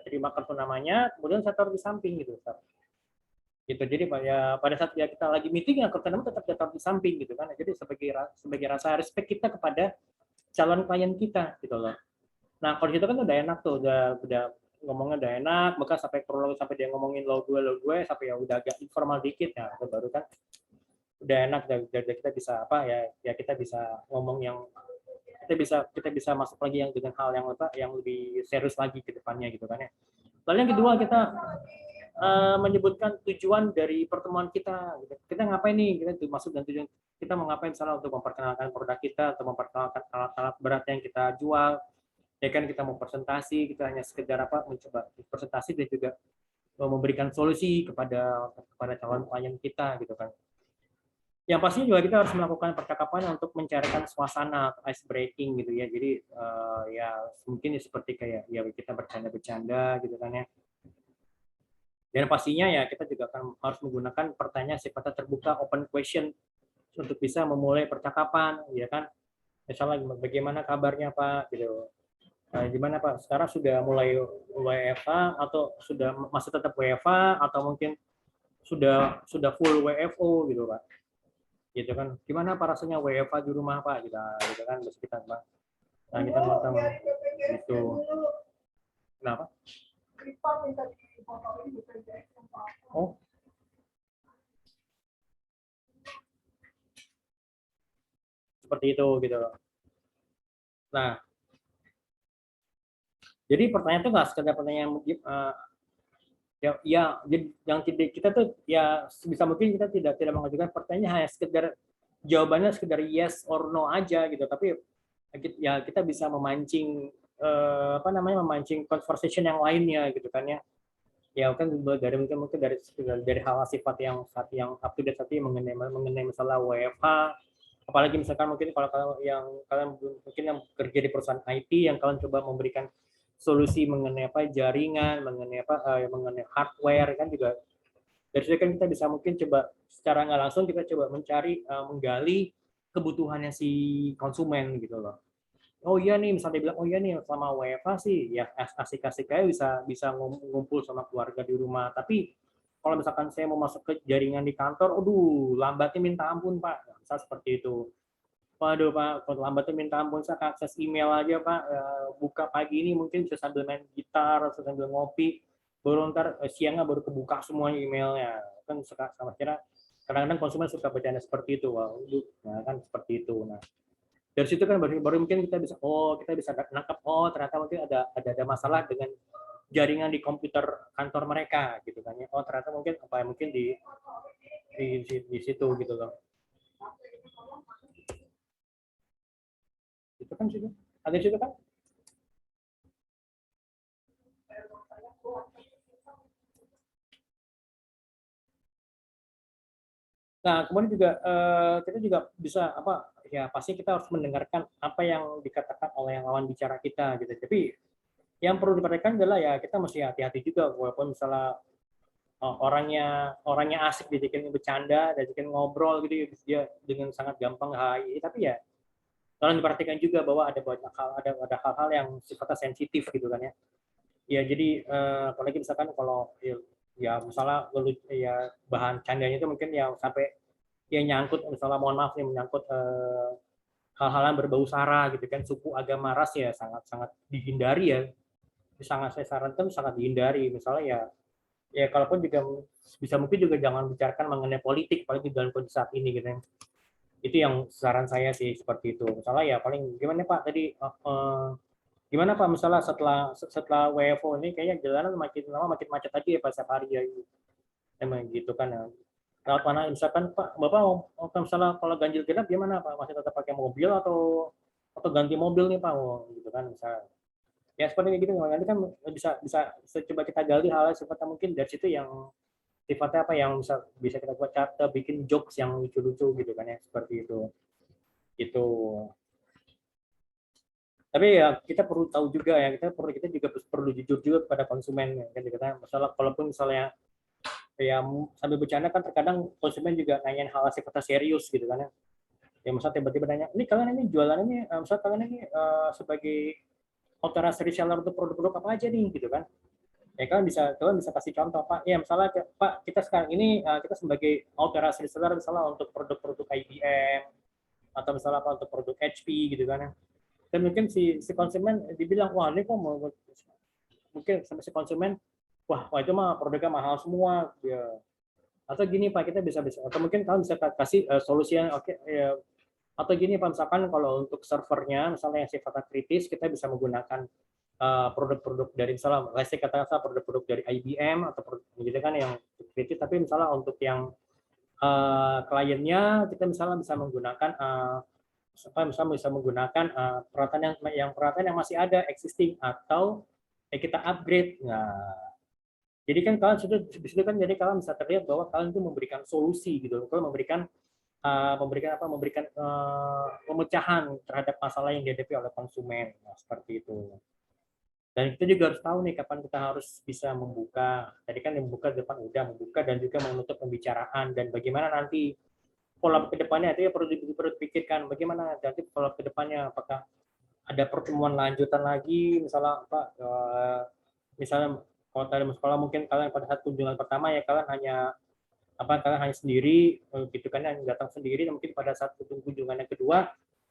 terima kartu namanya, kemudian saya taruh di samping gitu, gitu. Jadi ya, pada saat ya kita lagi meeting ya kartu nama tetap di samping gitu kan. Jadi sebagai rasa respect kita kepada calon klien kita gitu loh. Nah kalau gitu kan udah enak tuh, udah ngomongnya udah enak, bahkan sampai dia ngomongin lo gue sampai ya udah agak informal dikit ya, baru kan udah enak, udah kita bisa kita bisa ngomong yang kita bisa masuk lagi yang dengan hal yang lebih serius lagi ke depannya gitu kan ya. Lalu yang kedua kita menyebutkan tujuan dari pertemuan kita. Gitu. Kita ngapain nih? Kita maksud dan tujuan kita mau ngapain, misalnya untuk memperkenalkan produk kita atau memperkenalkan alat-alat berat yang kita jual. Ya kan kita mau presentasi, kita hanya sekedar mencoba presentasi dan juga memberikan solusi kepada calon klien kita gitu kan. Yang pastinya juga kita harus melakukan percakapan untuk mencarikan suasana ice breaking gitu ya. Jadi ya mungkin seperti kayak ya kita bercanda-bercanda gitu kan ya. Dan pastinya ya kita juga harus menggunakan pertanyaan sifatnya terbuka, open question untuk bisa memulai percakapan, ya kan? Misalnya bagaimana kabarnya Pak gitu. Gimana Pak? Sekarang sudah mulai WFA atau sudah masih tetap WFA atau mungkin sudah full WFO gitu Pak? Gitu kan? Gimana Pak rasanya WFA di rumah Pak? Gitu kan? Terus kita Pak. Nah, kita mau gitu. Kenapa? Oh, seperti itu gitu. Nah, jadi pertanyaan itu nggak sekedar pertanyaan yang tidak kita tuh ya sebisa mungkin kita tidak mengajukan pertanyaan hanya sekedar jawabannya sekedar yes or no aja gitu, tapi ya kita bisa memancing memancing conversation yang lainnya gitu kan ya. Ya kan dari mungkin dari hal sifat yang up to date tadi mengenai masalah WFH, apalagi misalkan mungkin kalau kalian mungkin yang kerja di perusahaan IT yang kalian coba memberikan solusi mengenai jaringan, mengenai hardware kan juga dari situ kan kita bisa mungkin coba secara nggak langsung kita coba menggali kebutuhannya si konsumen gitu loh. Oh iya nih, misalnya dia bilang, oh iya nih selama WFH sih ya asik-asik kayak bisa ngumpul sama keluarga di rumah. Tapi kalau misalkan saya mau masuk ke jaringan di kantor, aduh lambatnya minta ampun Pak. Misal seperti itu. Waduh Pak, kalau lambatnya minta ampun, saya akses email aja Pak, buka pagi ini mungkin bisa sambil main gitar, sambil ngopi, baru ntar siangnya baru kebuka semuanya emailnya. Kan sama kira kadang-kadang konsumen suka bercanda seperti itu, wah, nah kan seperti itu. Nah, dari situ kan baru mungkin kita bisa nangkap ternyata mungkin ada masalah dengan jaringan di komputer kantor mereka gitu kan ya. Oh ternyata mungkin di situ gitu loh. Itu kan situ. Ada situ kan? Nah, kemudian juga kita juga bisa ya pasti kita harus mendengarkan apa yang dikatakan oleh yang lawan bicara kita gitu. Tapi yang perlu diperhatikan adalah ya kita mesti hati-hati juga walaupun misalnya orangnya asik dibikin bercanda, dibikin ngobrol gitu ya, dia dengan sangat gampang HI, tapi ya tolong diperhatikan juga bahwa ada banyak hal ada hal-hal yang sifatnya sensitif gitu kan ya. Ya jadi apalagi misalkan kalau ya misalnya ya bahan candanya itu mungkin yang sampai yang nyangkut misalnya mohon maaf nih menyangkut hal-hal yang berbau sara gitu kan, suku agama ras ya sangat dihindari ya, sangat saya sarankan sangat dihindari. Misalnya ya kalaupun juga bisa mungkin juga jangan bicarakan mengenai politik apalagi dalam kondisi saat ini gitu ya. Itu yang saran saya sih seperti itu. Misalnya ya paling gimana Pak tadi gimana Pak misalnya setelah WFO ini kayaknya jalanan makin lama makin macet aja ya Pak setiap hari ya, emang gitu kan ya. Lewat mana misalkan Pak Bapak mau misalnya kalau ganjil genap gimana Pak, masih tetap pakai mobil atau ganti mobil nih Pak gitu kan misalnya. Ya seperti gitu, nanti kan bisa coba kita gali hal sifatnya mungkin dari situ yang sifatnya apa yang bisa bisa kita buat kata bikin jokes yang lucu-lucu gitu kan ya, seperti itu. Tapi ya kita perlu tahu juga ya, kita juga perlu jujur juga kepada konsumen ya, kan kita masalah kalaupun misalnya ya sambil bercanda kan terkadang konsumen juga nanyain hal sifatnya serius gitu kan ya. Ya misalnya tiba-tiba nanya, ini kalian ini jualan ini, misalnya kalian ini sebagai authorized reseller untuk produk-produk apa aja nih gitu kan. Ya kalian bisa kasih contoh Pak. Ya misalnya Pak kita sekarang ini kita sebagai authorized reseller misalnya untuk produk-produk IBM atau misalnya apa untuk produk HP gitu kan ya. Dan mungkin si konsumen dibilang wah ini kok mau mungkin sampai si konsumen wah itu mah produknya mahal semua ya. Atau gini Pak kita bisa atau mungkin kalian bisa kasih solusi yang oke ya. Atau gini Pak misalkan kalau untuk servernya misalnya yang sifatnya kritis kita bisa menggunakan produk-produk dari misalnya let's say katakanlah produk-produk dari IBM atau produk gitu kan yang kritis, tapi misalnya untuk yang kliennya kita misalnya bisa menggunakan misalnya bisa menggunakan peralatan peralatan yang masih ada existing atau kita upgrade. Nah, jadi kan kalian di situ kan jadi kalian bisa terlihat bahwa kalian itu memberikan solusi gitu, kalian memberikan pemecahan terhadap masalah yang dihadapi oleh konsumen. Nah, seperti itu. Dan kita juga harus tahu nih kapan kita harus bisa membuka. Tadi kan membuka depan udah membuka dan juga menutup pembicaraan dan bagaimana nanti pola ke depannya itu ya perlu dipikirkan bagaimana nanti pola ke depannya apakah ada pertemuan lanjutan lagi misalnya apa misalnya kalau tadi sekolah mungkin kalian pada saat kunjungan pertama ya kalian hanya sendiri gitu kan yang datang sendiri dan mungkin pada saat kunjungan yang kedua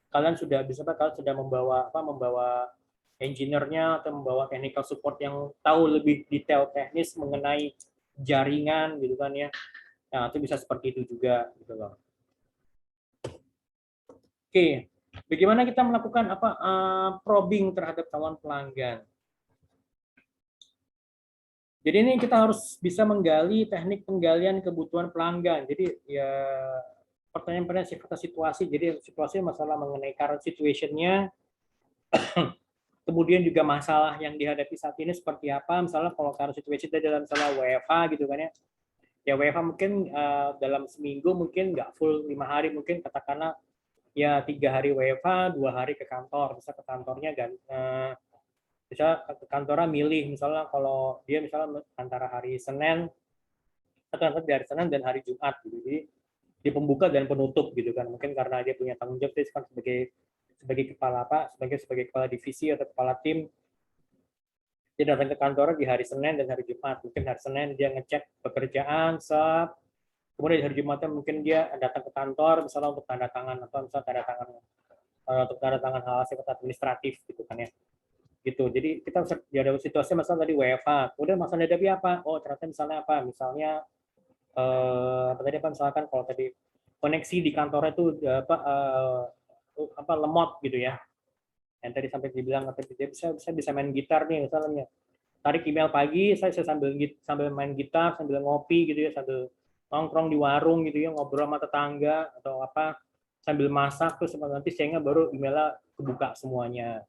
kalian sudah bisa kalian sudah membawa engineer-nya atau membawa technical support yang tahu lebih detail teknis mengenai jaringan gitu kan ya. Nah, itu bisa seperti itu juga gitu loh. Oke, bagaimana kita melakukan probing terhadap calon pelanggan? Jadi ini kita harus bisa menggali teknik penggalian kebutuhan pelanggan. Jadi ya pertanyaan-pertanyaan sifatnya situasi. Jadi situasi masalah mengenai current situation-nya, kemudian juga masalah yang dihadapi saat ini seperti apa. Misalnya kalau current situation itu dalam masalah WFH gitu kan ya. Ya WFH mungkin dalam seminggu mungkin nggak full 5 hari, mungkin katakanlah ya 3 hari WFH, 2 hari ke kantor. Bisa ke kantornya bisa ke kantornya milih misalnya kalau dia misalnya antara hari Senin atau dari Senin dan hari Jumat gitu. Jadi di pembuka dan penutup gitu kan. Mungkin karena dia punya tanggung jawab kan sebagai kepala sebagai kepala divisi atau kepala tim, dia datang ke kantor di hari Senin dan hari Jumat. Mungkin hari Senin dia ngecek pekerjaan, kemudian di hari Jumatnya mungkin dia datang ke kantor misalnya untuk tanda tangan atau misalnya tanda tangan hal sifat administratif gitu kan ya. Gitu. Jadi kita ada situasi masalah tadi WFH. Kemudian masalah hadapi apa? Oh, ternyata misalnya apa? Misalnya apa tadi apa misalkan kalau tadi koneksi di kantornya itu lemot gitu ya. Yang tadi sampai dibilang dia bisa main gitar nih misalnya. Tarik email pagi, saya sambil main gitar, sambil ngopi gitu ya, sambil nongkrong di warung gitu ya, ngobrol sama tetangga atau apa, sambil masak terus nanti siangnya baru emailnya kebuka semuanya.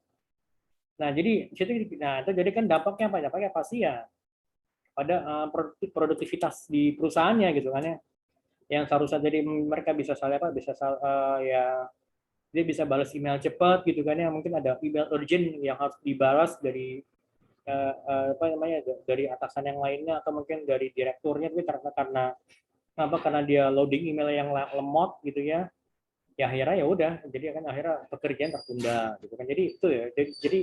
Nah, jadi itu jadi kan dampaknya apa? Dampaknya pasti ya pada produktivitas di perusahaannya gitu kan ya. Yang seharusnya jadi mereka bisa ya dia bisa balas email cepat gitu kan ya. Mungkin ada email urgent yang harus dibalas dari dari atasan yang lainnya atau mungkin dari direkturnya, tapi karena dia loading email yang lemot gitu ya. Ya akhirnya ya udah, jadi kan akhirnya pekerjaan tertunda gitu kan. Jadi itu ya. Jadi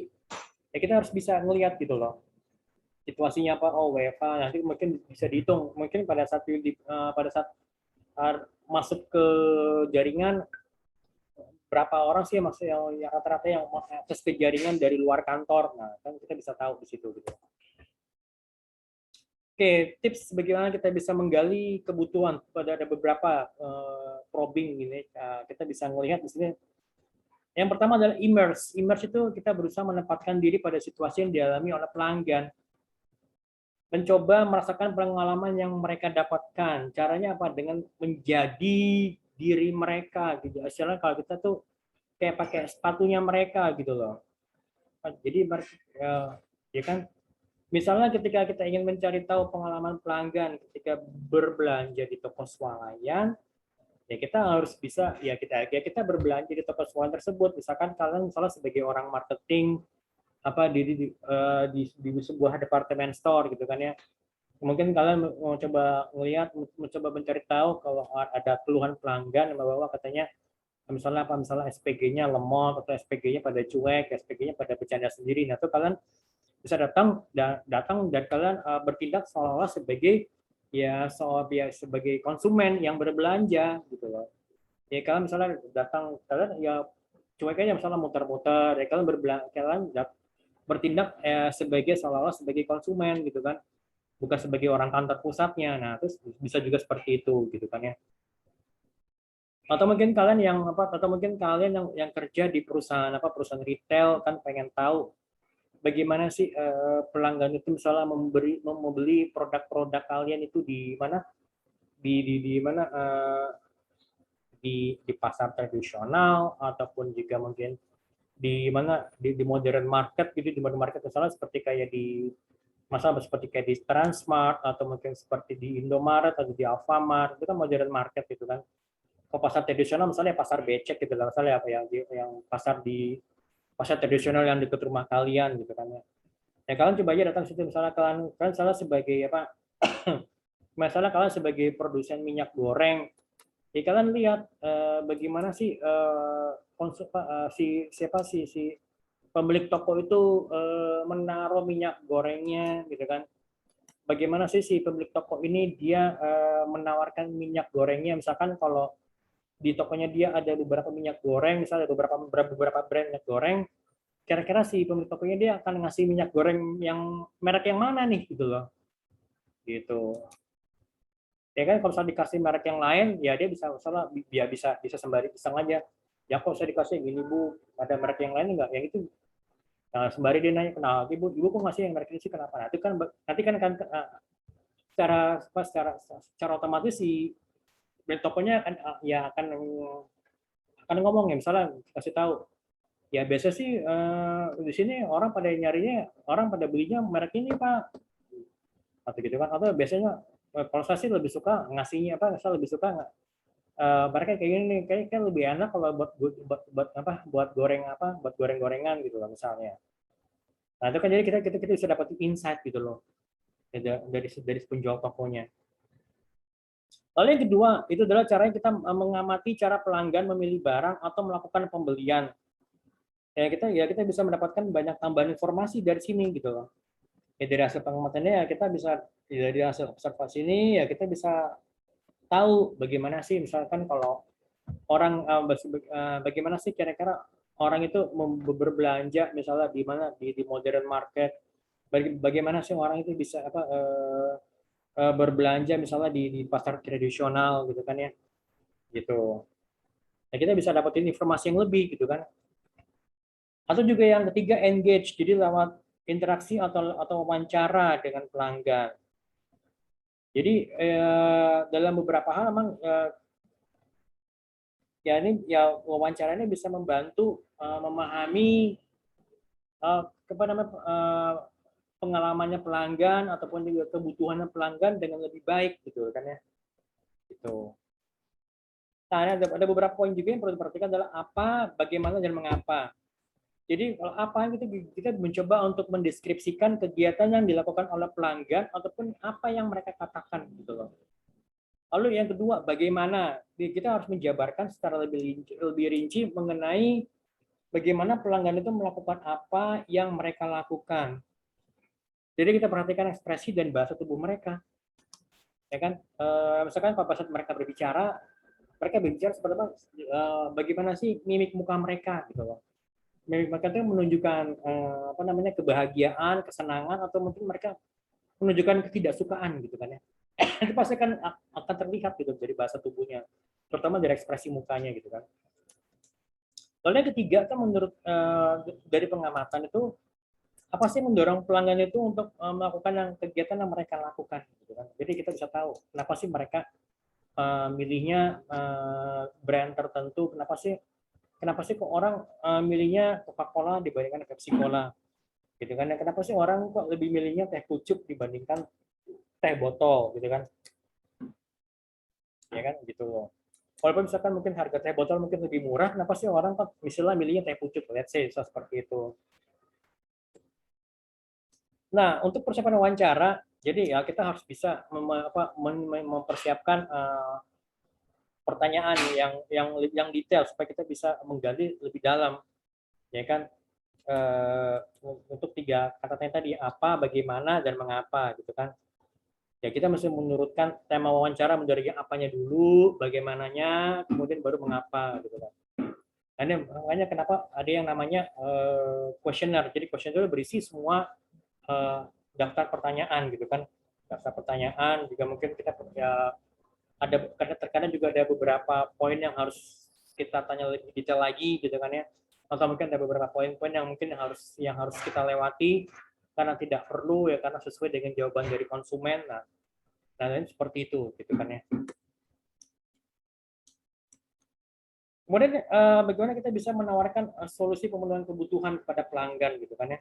ya kita harus bisa ngelihat gitu loh situasinya apa. Oh WFH nanti mungkin bisa dihitung mungkin pada saat masuk ke jaringan berapa orang sih maksudnya yang rata-rata yang akses ke jaringan dari luar kantor. Nah kan kita bisa tahu di situ gitu. Oke, tips bagaimana kita bisa menggali kebutuhan. Ada beberapa probing ini. Kita bisa melihat di sini. Yang pertama adalah immerse. Immerse itu kita berusaha menempatkan diri pada situasi yang dialami oleh pelanggan. Mencoba merasakan pengalaman yang mereka dapatkan. Caranya apa? Dengan menjadi diri mereka gitu. Istilahnya kalau kita tuh kayak pakai sepatunya mereka gitu loh. Jadi ya kan, misalnya ketika kita ingin mencari tahu pengalaman pelanggan ketika berbelanja di toko swalayan, ya kita harus bisa kita berbelanja di toko swalayan tersebut. Misalkan kalian misalnya sebagai orang marketing di sebuah departemen store gitu kan ya, mungkin kalian mau coba ngelihat, mencoba mencari tahu kalau ada keluhan pelanggan yang bahwa katanya misalnya SPG-nya lemot atau SPG-nya pada cuek, SPG-nya pada bercanda sendiri. Nah, itu kalian bisa datang dan kalian bertindak seolah-olah sebagai sebagai konsumen yang berbelanja gitu loh. Ya kalian misalnya datang, kalian ya cuek aja misalnya muter-muter, ya kalian bertindak sebagai seolah-olah sebagai konsumen gitu kan, bukan sebagai orang kantor pusatnya. Nah, terus bisa juga seperti itu gitu kan ya. Atau mungkin kalian yang kerja di perusahaan retail kan pengen tahu bagaimana sih pelanggan itu misalnya membeli produk-produk kalian itu di mana, di mana di pasar tradisional ataupun juga mungkin di modern market gitu, di modern market misalnya seperti kayak seperti kayak di Transmart atau mungkin seperti di Indomaret atau di Alfamart, itu kan modern market gitu kan. Kalau pasar tradisional misalnya pasar becek gitu lah, misalnya apa yang pasar tradisional yang dekat rumah kalian gitu kan ya. Ya kalian coba aja datang situ, misalnya kalian salah sebagai misalnya kalian sebagai produsen minyak goreng, ya kalian lihat bagaimana sih si pemilik toko itu menaruh minyak gorengnya gitu kan. Bagaimana sih si pemilik toko ini dia menawarkan minyak gorengnya, misalkan kalau di tokonya dia ada beberapa minyak goreng, misalnya ada beberapa brand minyak goreng, kira-kira si pemilik tokonya dia akan ngasih minyak goreng yang merek yang mana nih gitu loh, gitu. Ya kan kalau saya dikasih merek yang lain, ya dia bisa salah, dia bisa sembari pisang aja. Ya kok saya dikasih gini bu, ada merek yang lain enggak? Yang itu sembari dia nanya, kenapa ibu kok ngasih yang merek ini sih, kenapa? Nanti kan secara otomatis si brand tokonya akan ya akan ngomong ya, misalnya kasih tahu ya biasa sih di sini orang pada belinya merek ini pak, atau gitu kan, atau biasanya kalau saya sih lebih suka ngasihnya saya lebih suka mereka kayak gini nih, kayak lebih enak kalau buat goreng-gorengan gitu loh misalnya. Nah itu kan jadi kita bisa dapat insight gitu loh dari penjual tokonya. Lalu yang kedua itu adalah caranya kita mengamati cara pelanggan memilih barang atau melakukan pembelian. Ya kita bisa mendapatkan banyak tambahan informasi dari sini gitu loh. Ya dari hasil pengamatannya ya kita bisa, dari hasil observasi ini ya kita bisa tahu bagaimana sih misalkan kalau orang bagaimana sih kira-kira orang itu berbelanja misalnya di mana di modern market, bagaimana sih orang itu bisa berbelanja misalnya di pasar tradisional gitu kan ya, gitu. Nah, kita bisa dapetin informasi yang lebih gitu kan. Atau juga yang ketiga engage, jadi lewat interaksi atau wawancara dengan pelanggan. Jadi dalam beberapa hal memang wawancara ini bisa membantu memahami kepada pengalamannya pelanggan ataupun juga kebutuhan pelanggan dengan lebih baik gitu kan ya. Gitu. Nah, ada beberapa poin juga yang perlu diperhatikan adalah apa, bagaimana dan mengapa. Jadi kalau apa kita mencoba untuk mendeskripsikan kegiatan yang dilakukan oleh pelanggan ataupun apa yang mereka katakan gitu loh. Lalu yang kedua, bagaimana kita harus menjabarkan secara lebih rinci mengenai bagaimana pelanggan itu melakukan apa yang mereka lakukan. Jadi kita perhatikan ekspresi dan bahasa tubuh mereka, ya kan? Misalkan pada saat mereka berbicara seperti apa? Bagaimana sih mimik muka mereka gitu loh. Mimik mereka itu menunjukkan kebahagiaan, kesenangan, atau mungkin mereka menunjukkan ketidaksukaan gitu kan ya. Itu pasti kan akan terlihat gitu dari bahasa tubuhnya, terutama dari ekspresi mukanya gitu kan. Lalu yang ketiga kan menurut dari pengamatan itu apa sih mendorong pelanggan itu untuk melakukan kegiatan yang mereka lakukan gitu kan. Jadi kita bisa tahu kenapa sih mereka milihnya brand tertentu, kenapa sih kok orang milihnya Coca-Cola dibandingkan Pepsi Cola gitu kan? Dan kenapa sih orang kok lebih milihnya teh pucuk dibandingkan teh botol gitu kan? Ya kan gitu loh. Walaupun misalkan mungkin harga teh botol mungkin lebih murah, kenapa sih orang kok misalnya milihnya teh pucuk, let's say seperti itu. Nah, untuk persiapan wawancara, jadi ya kita harus bisa mempersiapkan pertanyaan yang detail supaya kita bisa menggali lebih dalam, ya kan? Untuk 3 kata tadi, apa, bagaimana, dan mengapa gitu kan. Ya kita mesti menurutkan tema wawancara menjadi apanya dulu, bagaimananya, kemudian baru mengapa gitu kan. Nah, makanya kenapa ada yang namanya kuesioner. Jadi kuesioner berisi semua daftar pertanyaan gitu kan. Daftar pertanyaan juga mungkin kita ya ada terkadang juga ada beberapa poin yang harus kita tanya lebih detail lagi gitu kan ya. Atau mungkin ada beberapa poin-poin yang mungkin harus kita lewati karena tidak perlu ya karena sesuai dengan jawaban dari konsumen. Nah ini seperti itu gitu kan ya. Kemudian bagaimana kita bisa menawarkan solusi pemenuhan kebutuhan kepada pelanggan gitu kan ya.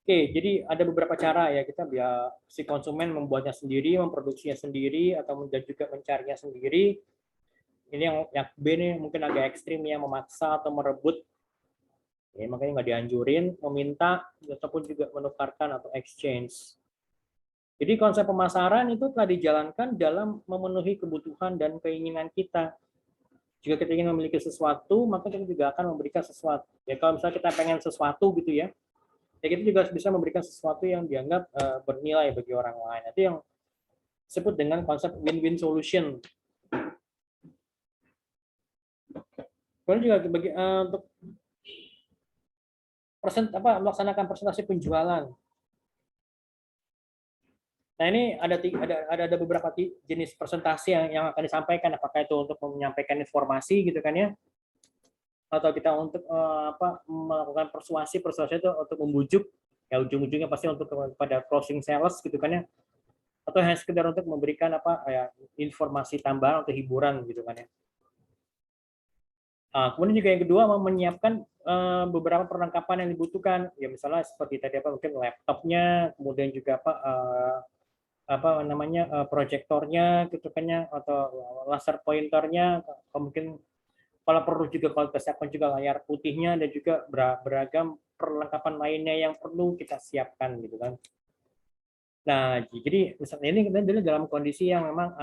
Oke, jadi ada beberapa cara ya kita biar si konsumen membuatnya sendiri, memproduksinya sendiri, atau juga mencarinya sendiri. Ini yang B nih mungkin agak ekstrim ya, memaksa atau merebut. Ya, makanya nggak dianjurin, meminta ataupun juga menukarkan atau exchange. Jadi konsep pemasaran itu telah dijalankan dalam memenuhi kebutuhan dan keinginan kita. Jika kita ingin memiliki sesuatu, maka kita juga akan memberikan sesuatu. Ya kalau misalnya kita pengen sesuatu gitu ya, ya kita juga bisa memberikan sesuatu yang dianggap bernilai bagi orang lain. Itu yang disebut dengan konsep win-win solution. Kemudian juga untuk melaksanakan presentasi penjualan. Nah ini ada beberapa jenis presentasi yang akan disampaikan, apakah itu untuk menyampaikan informasi gitu kan ya, atau kita untuk melakukan persuasi itu untuk membujuk, ya ujung-ujungnya pasti untuk kepada closing sales gitu kan ya, atau hanya sekedar untuk memberikan informasi tambahan atau hiburan gitu kan ya. Kemudian juga yang kedua menyiapkan beberapa perlengkapan yang dibutuhkan, ya misalnya seperti tadi mungkin laptopnya, kemudian juga proyektornya gitu kan ya, atau laser pointernya, mungkin kalau perlu juga kalau kita siapkan juga layar putihnya dan juga beragam perlengkapan lainnya yang perlu kita siapkan gitu kan. Nah, jadi misalnya ini kita dalam kondisi yang memang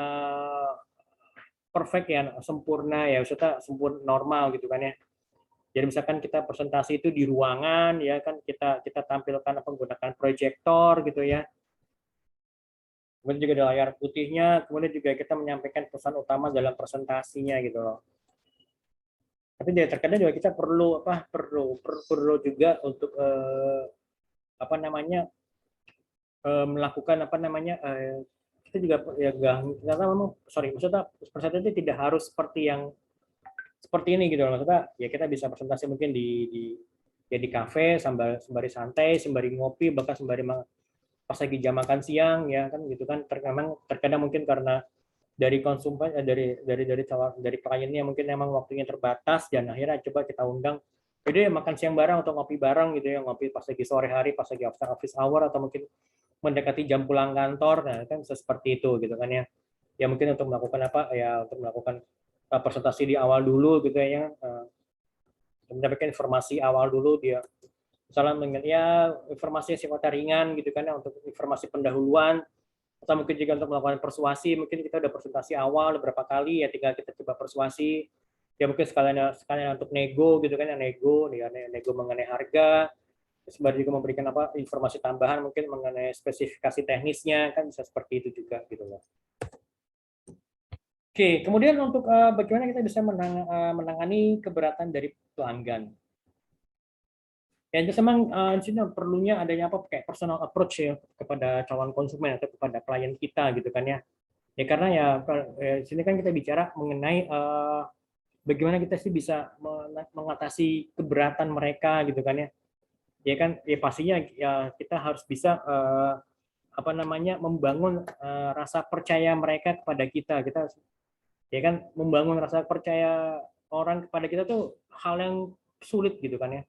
perfect ya, sempurna ya, maksudnya sempurna normal gitu kan ya. Jadi misalkan kita presentasi itu di ruangan ya kan, kita tampilkan menggunakan proyektor gitu ya. Kemudian juga ada layar putihnya, kemudian juga kita menyampaikan pesan utama dalam presentasinya gitu loh. Tapi terkadang juga kita perlu juga untuk melakukan kita juga ya karena memang maksudnya presentasi tidak harus seperti ini gitu loh. Maksudnya ya kita bisa presentasi mungkin di kafe sembari santai, sembari ngopi, bahkan sembari pas lagi jam makan siang ya kan gitu kan. Terkadang mungkin karena dari konsumen dari kliennya mungkin memang waktunya terbatas dan akhirnya coba kita undang jadi makan siang bareng atau ngopi bareng gitu ya, ngopi pas lagi sore hari, pas lagi after office hour, atau mungkin mendekati jam pulang kantor. Nah kan bisa seperti itu gitu kan ya. Ya mungkin untuk melakukan presentasi di awal dulu gitu ya, mendapatkan informasi awal dulu, dia misalnya ya informasi yang sifatnya ringan gitu kan ya, untuk informasi pendahuluan, atau mungkin juga untuk melakukan persuasi. Mungkin kita udah presentasi awal beberapa kali ya, tinggal kita coba persuasi ya, mungkin sekalian untuk nego gitu kan ya, nego mengenai harga, sembari juga memberikan informasi tambahan mungkin mengenai spesifikasi teknisnya, kan bisa seperti itu juga gitu loh. Oke, kemudian untuk bagaimana kita bisa menangani keberatan dari pelanggan. Ya, itu memang di sini perlunya adanya kayak personal approach ya kepada calon konsumen atau kepada klien kita gitu kan ya. Ya karena ya di sini kan kita bicara mengenai bagaimana kita sih bisa mengatasi keberatan mereka gitu kan ya. Ya kan ya pastinya ya kita harus bisa membangun rasa percaya mereka kepada kita. Ya kan, membangun rasa percaya orang kepada kita tuh hal yang sulit gitu kan ya.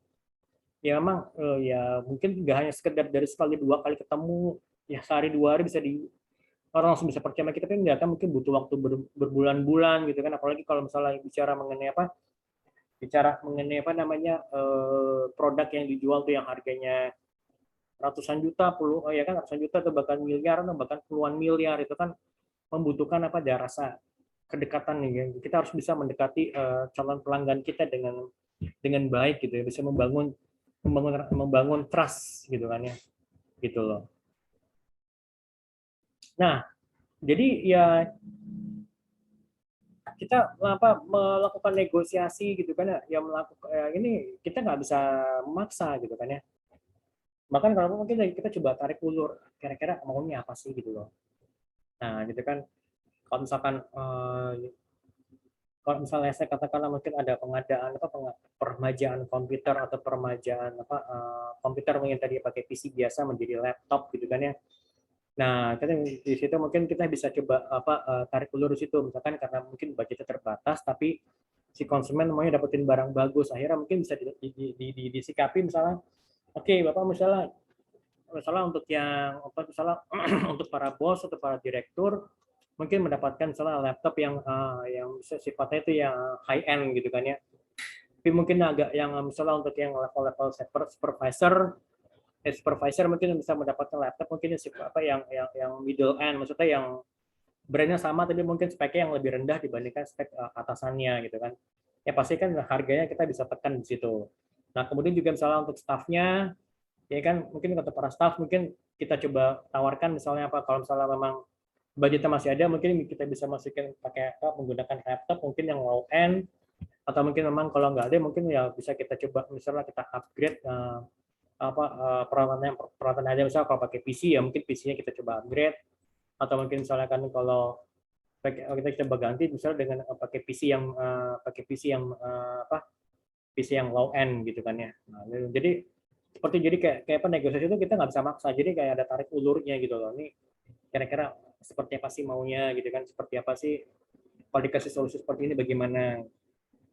Ya memang ya mungkin nggak hanya sekedar dari sekali dua kali ketemu, ya sehari dua hari bisa orang langsung bisa percaya sama kita, tapi nggak kan, mungkin butuh waktu berbulan-bulan gitu kan, apalagi kalau misalnya bicara mengenai apa namanya, produk yang dijual tuh yang harganya ratusan juta, ya kan, ratusan juta atau bahkan miliar atau bahkan puluhan miliar, itu kan membutuhkan apa, ada rasa kedekatan nih ya. Kita harus bisa mendekati calon pelanggan kita dengan baik gitu ya, bisa membangun membangun membangun trust gitu kan ya, gitu loh. Nah, jadi ya kita melakukan negosiasi gitu kan ya, melakukan ini kita nggak bisa memaksa gitu kan ya. Bahkan kalau mungkin kita coba tarik ulur, kira-kira maunya apa sih gitu loh. Nah, gitu kan, kalau misalkan kalau misalnya saya katakanlah mungkin ada pengadaan apa, permajaan komputer atau permajaan apa, komputer mungkin tadi pakai PC biasa menjadi laptop gitu kan ya. Nah, kita di situ mungkin kita bisa coba apa, tarik ulur di situ, misalkan karena mungkin budgetnya terbatas, tapi si konsumen maunya dapetin barang bagus, akhirnya mungkin bisa disikapi misalnya, oke, Bapak misalnya untuk yang apa, misalnya untuk para bos atau para direktur mungkin mendapatkan misalnya laptop yang sifatnya itu yang high end gitu kan ya. Tapi mungkin agak yang misalnya untuk yang level-level supervisor, supervisor mungkin bisa mendapatkan laptop mungkin apa yang middle end, maksudnya yang brandnya sama tapi mungkin speknya yang lebih rendah dibandingkan spek atasannya gitu kan. Ya pasti kan harganya kita bisa tekan di situ. Nah, kemudian juga misalnya untuk staffnya, ya kan, mungkin untuk para staff mungkin kita coba tawarkan misalnya apa, kalau misalnya memang budgetnya masih ada, mungkin kita bisa masukin pakai apa, menggunakan laptop mungkin yang low end, atau mungkin memang kalau nggak ada mungkin ya bisa kita coba misalnya kita upgrade apa peralatan aja, misalnya kalau pakai PC ya mungkin PC-nya kita coba upgrade, atau mungkin misalnya kan kalau kita coba ganti misalnya dengan pakai PC yang low end gitu kan ya. Nah, jadi kayak apa, negosiasi itu kita nggak bisa maksa, jadi kayak ada tarik ulurnya gitu loh. Ini kira-kira seperti apa sih maunya gitu kan, seperti apa sih kalau dikasih solusi seperti ini bagaimana.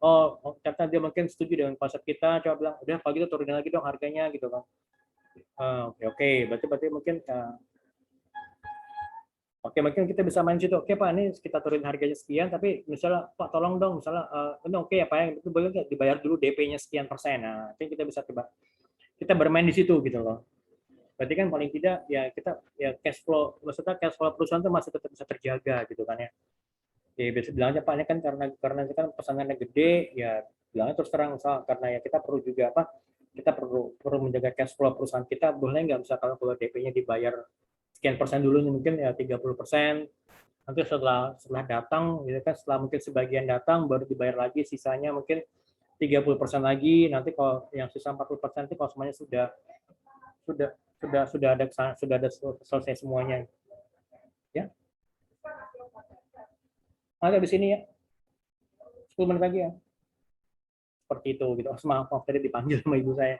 Ternyata dia mungkin setuju dengan konsep kita, coba bilang udah kalau gitu turunin lagi dong harganya gitu kan. Oke oke, berarti berarti mungkin oke, mungkin kita bisa main situ. Oke Pak, ini kita turunin harganya sekian, tapi misalnya Pak tolong dong, misalnya ini oke ya Pak, yang itu boleh nggak dibayar dulu DP-nya sekian persen. Nah, itu kita bisa coba kita bermain di situ gitu loh. Berarti kan paling tidak ya kita ya cash flow, maksudnya cash flow perusahaan itu masih tetap bisa terjaga gitu kan ya. Ya biasa bilangnya Pak, ini kan karena kita kan pesanannya gede, ya bilangnya terus terang, misal karena ya kita perlu juga apa, kita perlu perlu menjaga cash flow perusahaan kita, boleh nggak misalkan kalau DP-nya dibayar sekian persen dulu, mungkin ya 30%, nanti setelah datang gitu kan, setelah mungkin sebagian datang baru dibayar lagi, sisanya mungkin 30% lagi, nanti kalau yang sisa 40% itu kalau semuanya sudah sudah ada selesai semuanya ya. Ada di sini ya, 10 menit lagi ya, seperti itu gitu. Maaf, maaf tadi dipanggil sama ibu saya.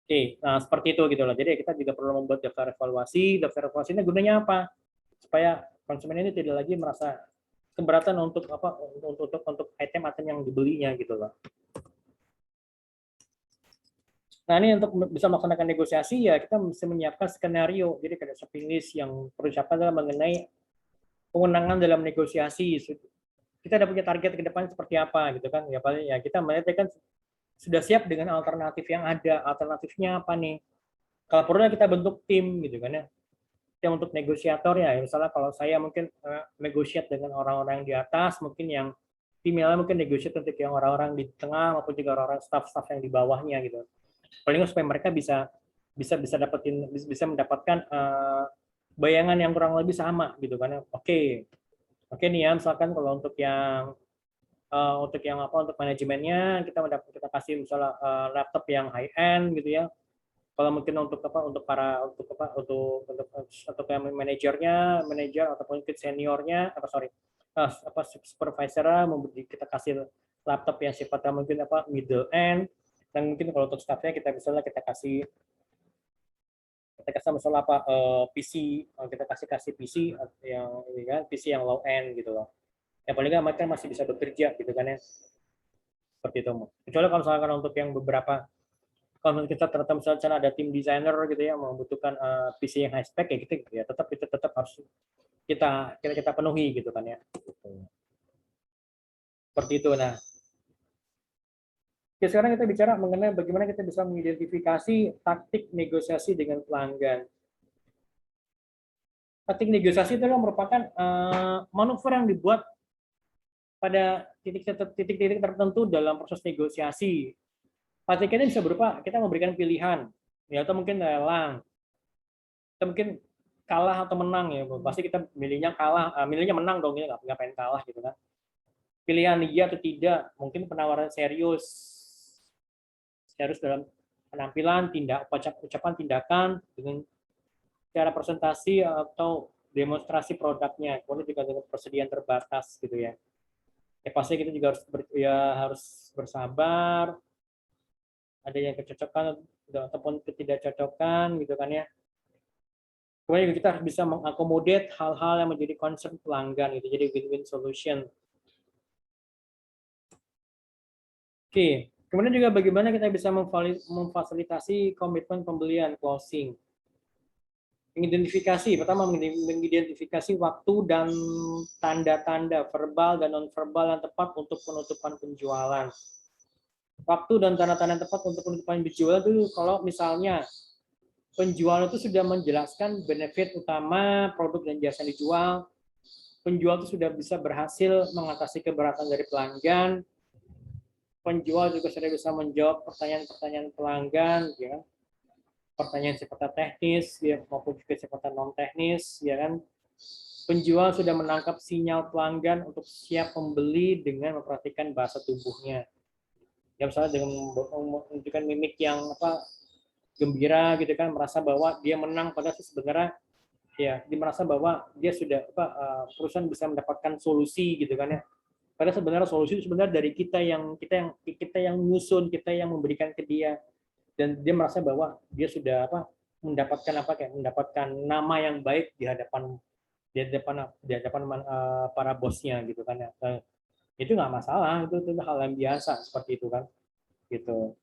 Oke, nah seperti itu gitu loh. Jadi kita juga perlu membuat daftar evaluasi. Daftar evaluasi ini gunanya apa? Supaya konsumen ini tidak lagi merasa keberatan untuk apa, untuk item-item yang dibelinya gitu loh. Nah, ini untuk bisa melaksanakan negosiasi ya kita mesti menyiapkan skenario. Jadi kayak shopping list yang perlu disiapkan adalah mengenai kewenangan dalam negosiasi. Kita ada punya target ke depan seperti apa gitu kan. Ya paling ya kita melihat kan sudah siap dengan alternatif yang ada. Alternatifnya apa nih? Kalau perlu kita bentuk tim gitu kan ya. Yang untuk negosiator ya, misalnya kalau saya mungkin negosiat dengan orang-orang di atas, mungkin yang timnya mungkin negosiat untuk yang orang-orang di tengah maupun juga orang-orang staff-staff yang di bawahnya gitu. Paling supaya mereka bisa bisa bisa mendapatkan bayangan yang kurang lebih sama gitu kan. Oke nih ya, misalkan kalau untuk yang apa, untuk manajemennya kita kasih misalnya laptop yang high end gitu ya. Kalau mungkin untuk apa, untuk yang manajer ataupun mungkin seniornya apa sorry apa supervisor, kita kasih laptop yang sifatnya mungkin apa middle end, dan mungkin kalau untuk staffnya kita kasih misalnya apa PC, kita kasih PC yang ini kan, PC yang low end gitu loh. Ya paling nggak mereka masih bisa bekerja gitu kan ya, seperti itu. Kecuali kalau misalkan untuk yang beberapa, kalau kita ternyata misalnya ada tim desainer gitu ya membutuhkan PC yang high spec ya gitu ya, tetap itu tetap harus kita penuhi gitu kan ya. Seperti itu. Nah, oke, sekarang kita bicara mengenai bagaimana kita bisa mengidentifikasi taktik negosiasi dengan pelanggan. Taktik negosiasi itu adalah merupakan manuver yang dibuat pada titik-titik tertentu dalam proses negosiasi. Taktiknya bisa berupa kita memberikan pilihan, ya atau mungkin lelang, atau mungkin kalah atau menang ya. Pasti kita milihnya kalah, milihnya menang dong ya, nggak pengen kalah gitu kan. Pilihan iya atau tidak, mungkin penawaran serius, serius dalam penampilan, ucapan tindakan dengan cara presentasi atau demonstrasi produknya, kemudian juga dengan persediaan terbatas gitu ya. Ya pasti kita juga harus bersabar, ada yang kecocokan ataupun ketidakcocokan gitu kan ya. Kemudian kita harus bisa mengakomodir hal-hal yang menjadi concern pelanggan gitu, jadi win-win solution. Oke, kemudian juga bagaimana kita bisa memfasilitasi komitmen pembelian closing. Mengidentifikasi, pertama mengidentifikasi waktu dan tanda-tanda verbal dan non-verbal yang tepat untuk penutupan penjualan. Waktu dan tanda-tanda tepat untuk penutupan penjualan itu kalau misalnya penjual itu sudah menjelaskan benefit utama produk dan jasa yang dijual, penjual itu sudah bisa berhasil mengatasi keberatan dari pelanggan, penjual juga sudah bisa menjawab pertanyaan-pertanyaan pelanggan, ya, pertanyaan sifatnya teknis, ya, maupun juga sifatnya non teknis, ya kan. Penjual sudah menangkap sinyal pelanggan untuk siap membeli dengan memperhatikan bahasa tubuhnya. Ya misalnya dengan menunjukkan mimik yang gembira gitu kan, merasa bahwa dia menang, padahal sebenarnya ya dia merasa bahwa dia sudah perusahaan bisa mendapatkan solusi gitu kan ya. Padahal sebenarnya solusi itu sebenarnya dari kita yang nyusun, kita yang memberikan ke dia, dan dia merasa bahwa dia sudah mendapatkan nama yang baik di hadapan para bosnya gitu kan ya. Itu nggak masalah, itu hal yang biasa seperti itu kan gitu.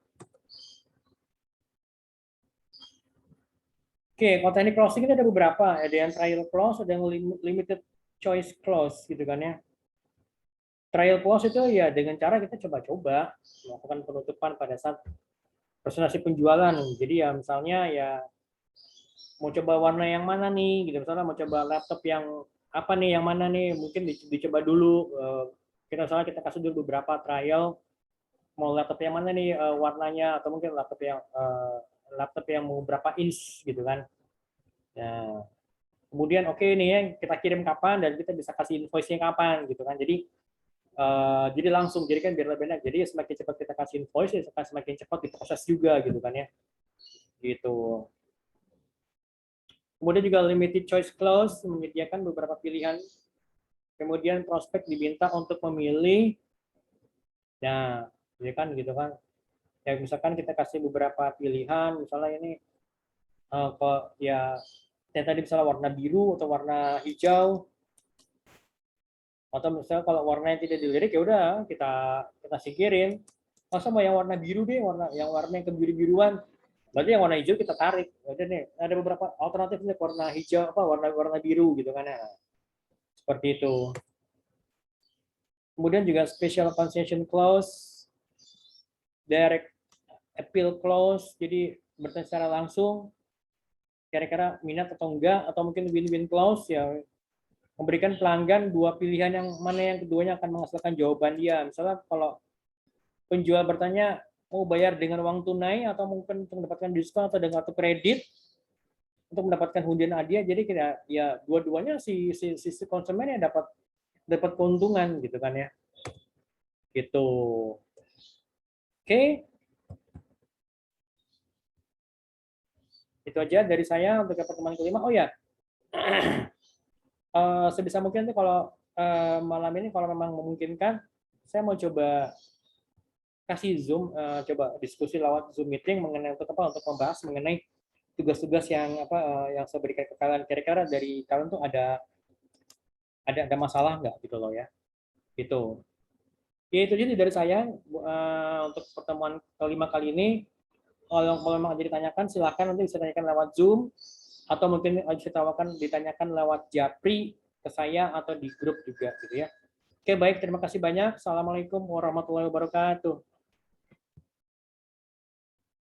Oke, kalau teknik closing itu ada beberapa, ada yang trial close, ada yang limited choice close gitu kan ya. Trial close itu ya dengan cara kita coba-coba melakukan penutupan pada saat presentasi penjualan. Jadi ya misalnya ya mau coba warna yang mana nih gitu, misalnya mau coba laptop yang apa nih, yang mana nih, mungkin dicoba dulu. Kita kasih dulu beberapa trial, mau laptop yang mana nih warnanya, atau mungkin laptop yang mau berapa inch gitu kan. Nah, kemudian oke nih ya, kita kirim kapan dan kita bisa kasih invoice-nya kapan gitu kan. Jadi langsung, jadi kan biar lebih enak. Jadi semakin cepat kita kasih invoice, ya semakin cepat diproses juga gitu kan ya. Gitu. Kemudian juga limited choice clause menyediakan beberapa pilihan. Kemudian prospek diminta untuk memilih. Nah, ya kan gitu kan. Ya misalkan kita kasih beberapa pilihan, misalnya ini kok ya yang tadi misalnya warna biru atau warna hijau, atau misalnya kalau warna yang tidak dilirik ya udah kita singkirin. Masa mau yang warna biru deh, warna yang kebiru-biruan. Berarti yang warna hijau kita tarik. Ada nih, ada beberapa alternatif nih, warna hijau warna biru gitu kan ya. Seperti itu. Kemudian juga special concession clause, direct appeal clause, jadi bertanya secara langsung kira-kira minat atau enggak, atau mungkin win-win clause ya, memberikan pelanggan dua pilihan yang mana yang keduanya akan menghasilkan jawaban dia. Misalnya kalau penjual bertanya mau bayar dengan uang tunai atau mungkin untuk mendapatkan diskon atau dengan kartu kredit untuk mendapatkan undian hadiah, jadi kita ya dua-duanya si konsumen yang dapat keuntungan gitu kan ya. Gitu. Oke, itu aja dari saya untuk pertemuan kelima. Oh ya, sebisa mungkin tuh kalau malam ini kalau memang memungkinkan, saya mau coba kasih Zoom, coba diskusi lewat Zoom meeting mengenai untuk membahas mengenai tugas-tugas yang saya berikan ke kalian. Kira-kira dari kalian tuh ada masalah nggak gitu loh ya? Gitu. Ya itu jadi dari saya untuk pertemuan kelima kali ini. Kalau memang ada ditanyakan silakan nanti bisa tanyakan lewat Zoom atau mungkin ditanyakan lewat Japri ke saya atau di grup juga gitu ya. Oke, baik, terima kasih banyak. Assalamualaikum warahmatullahi wabarakatuh.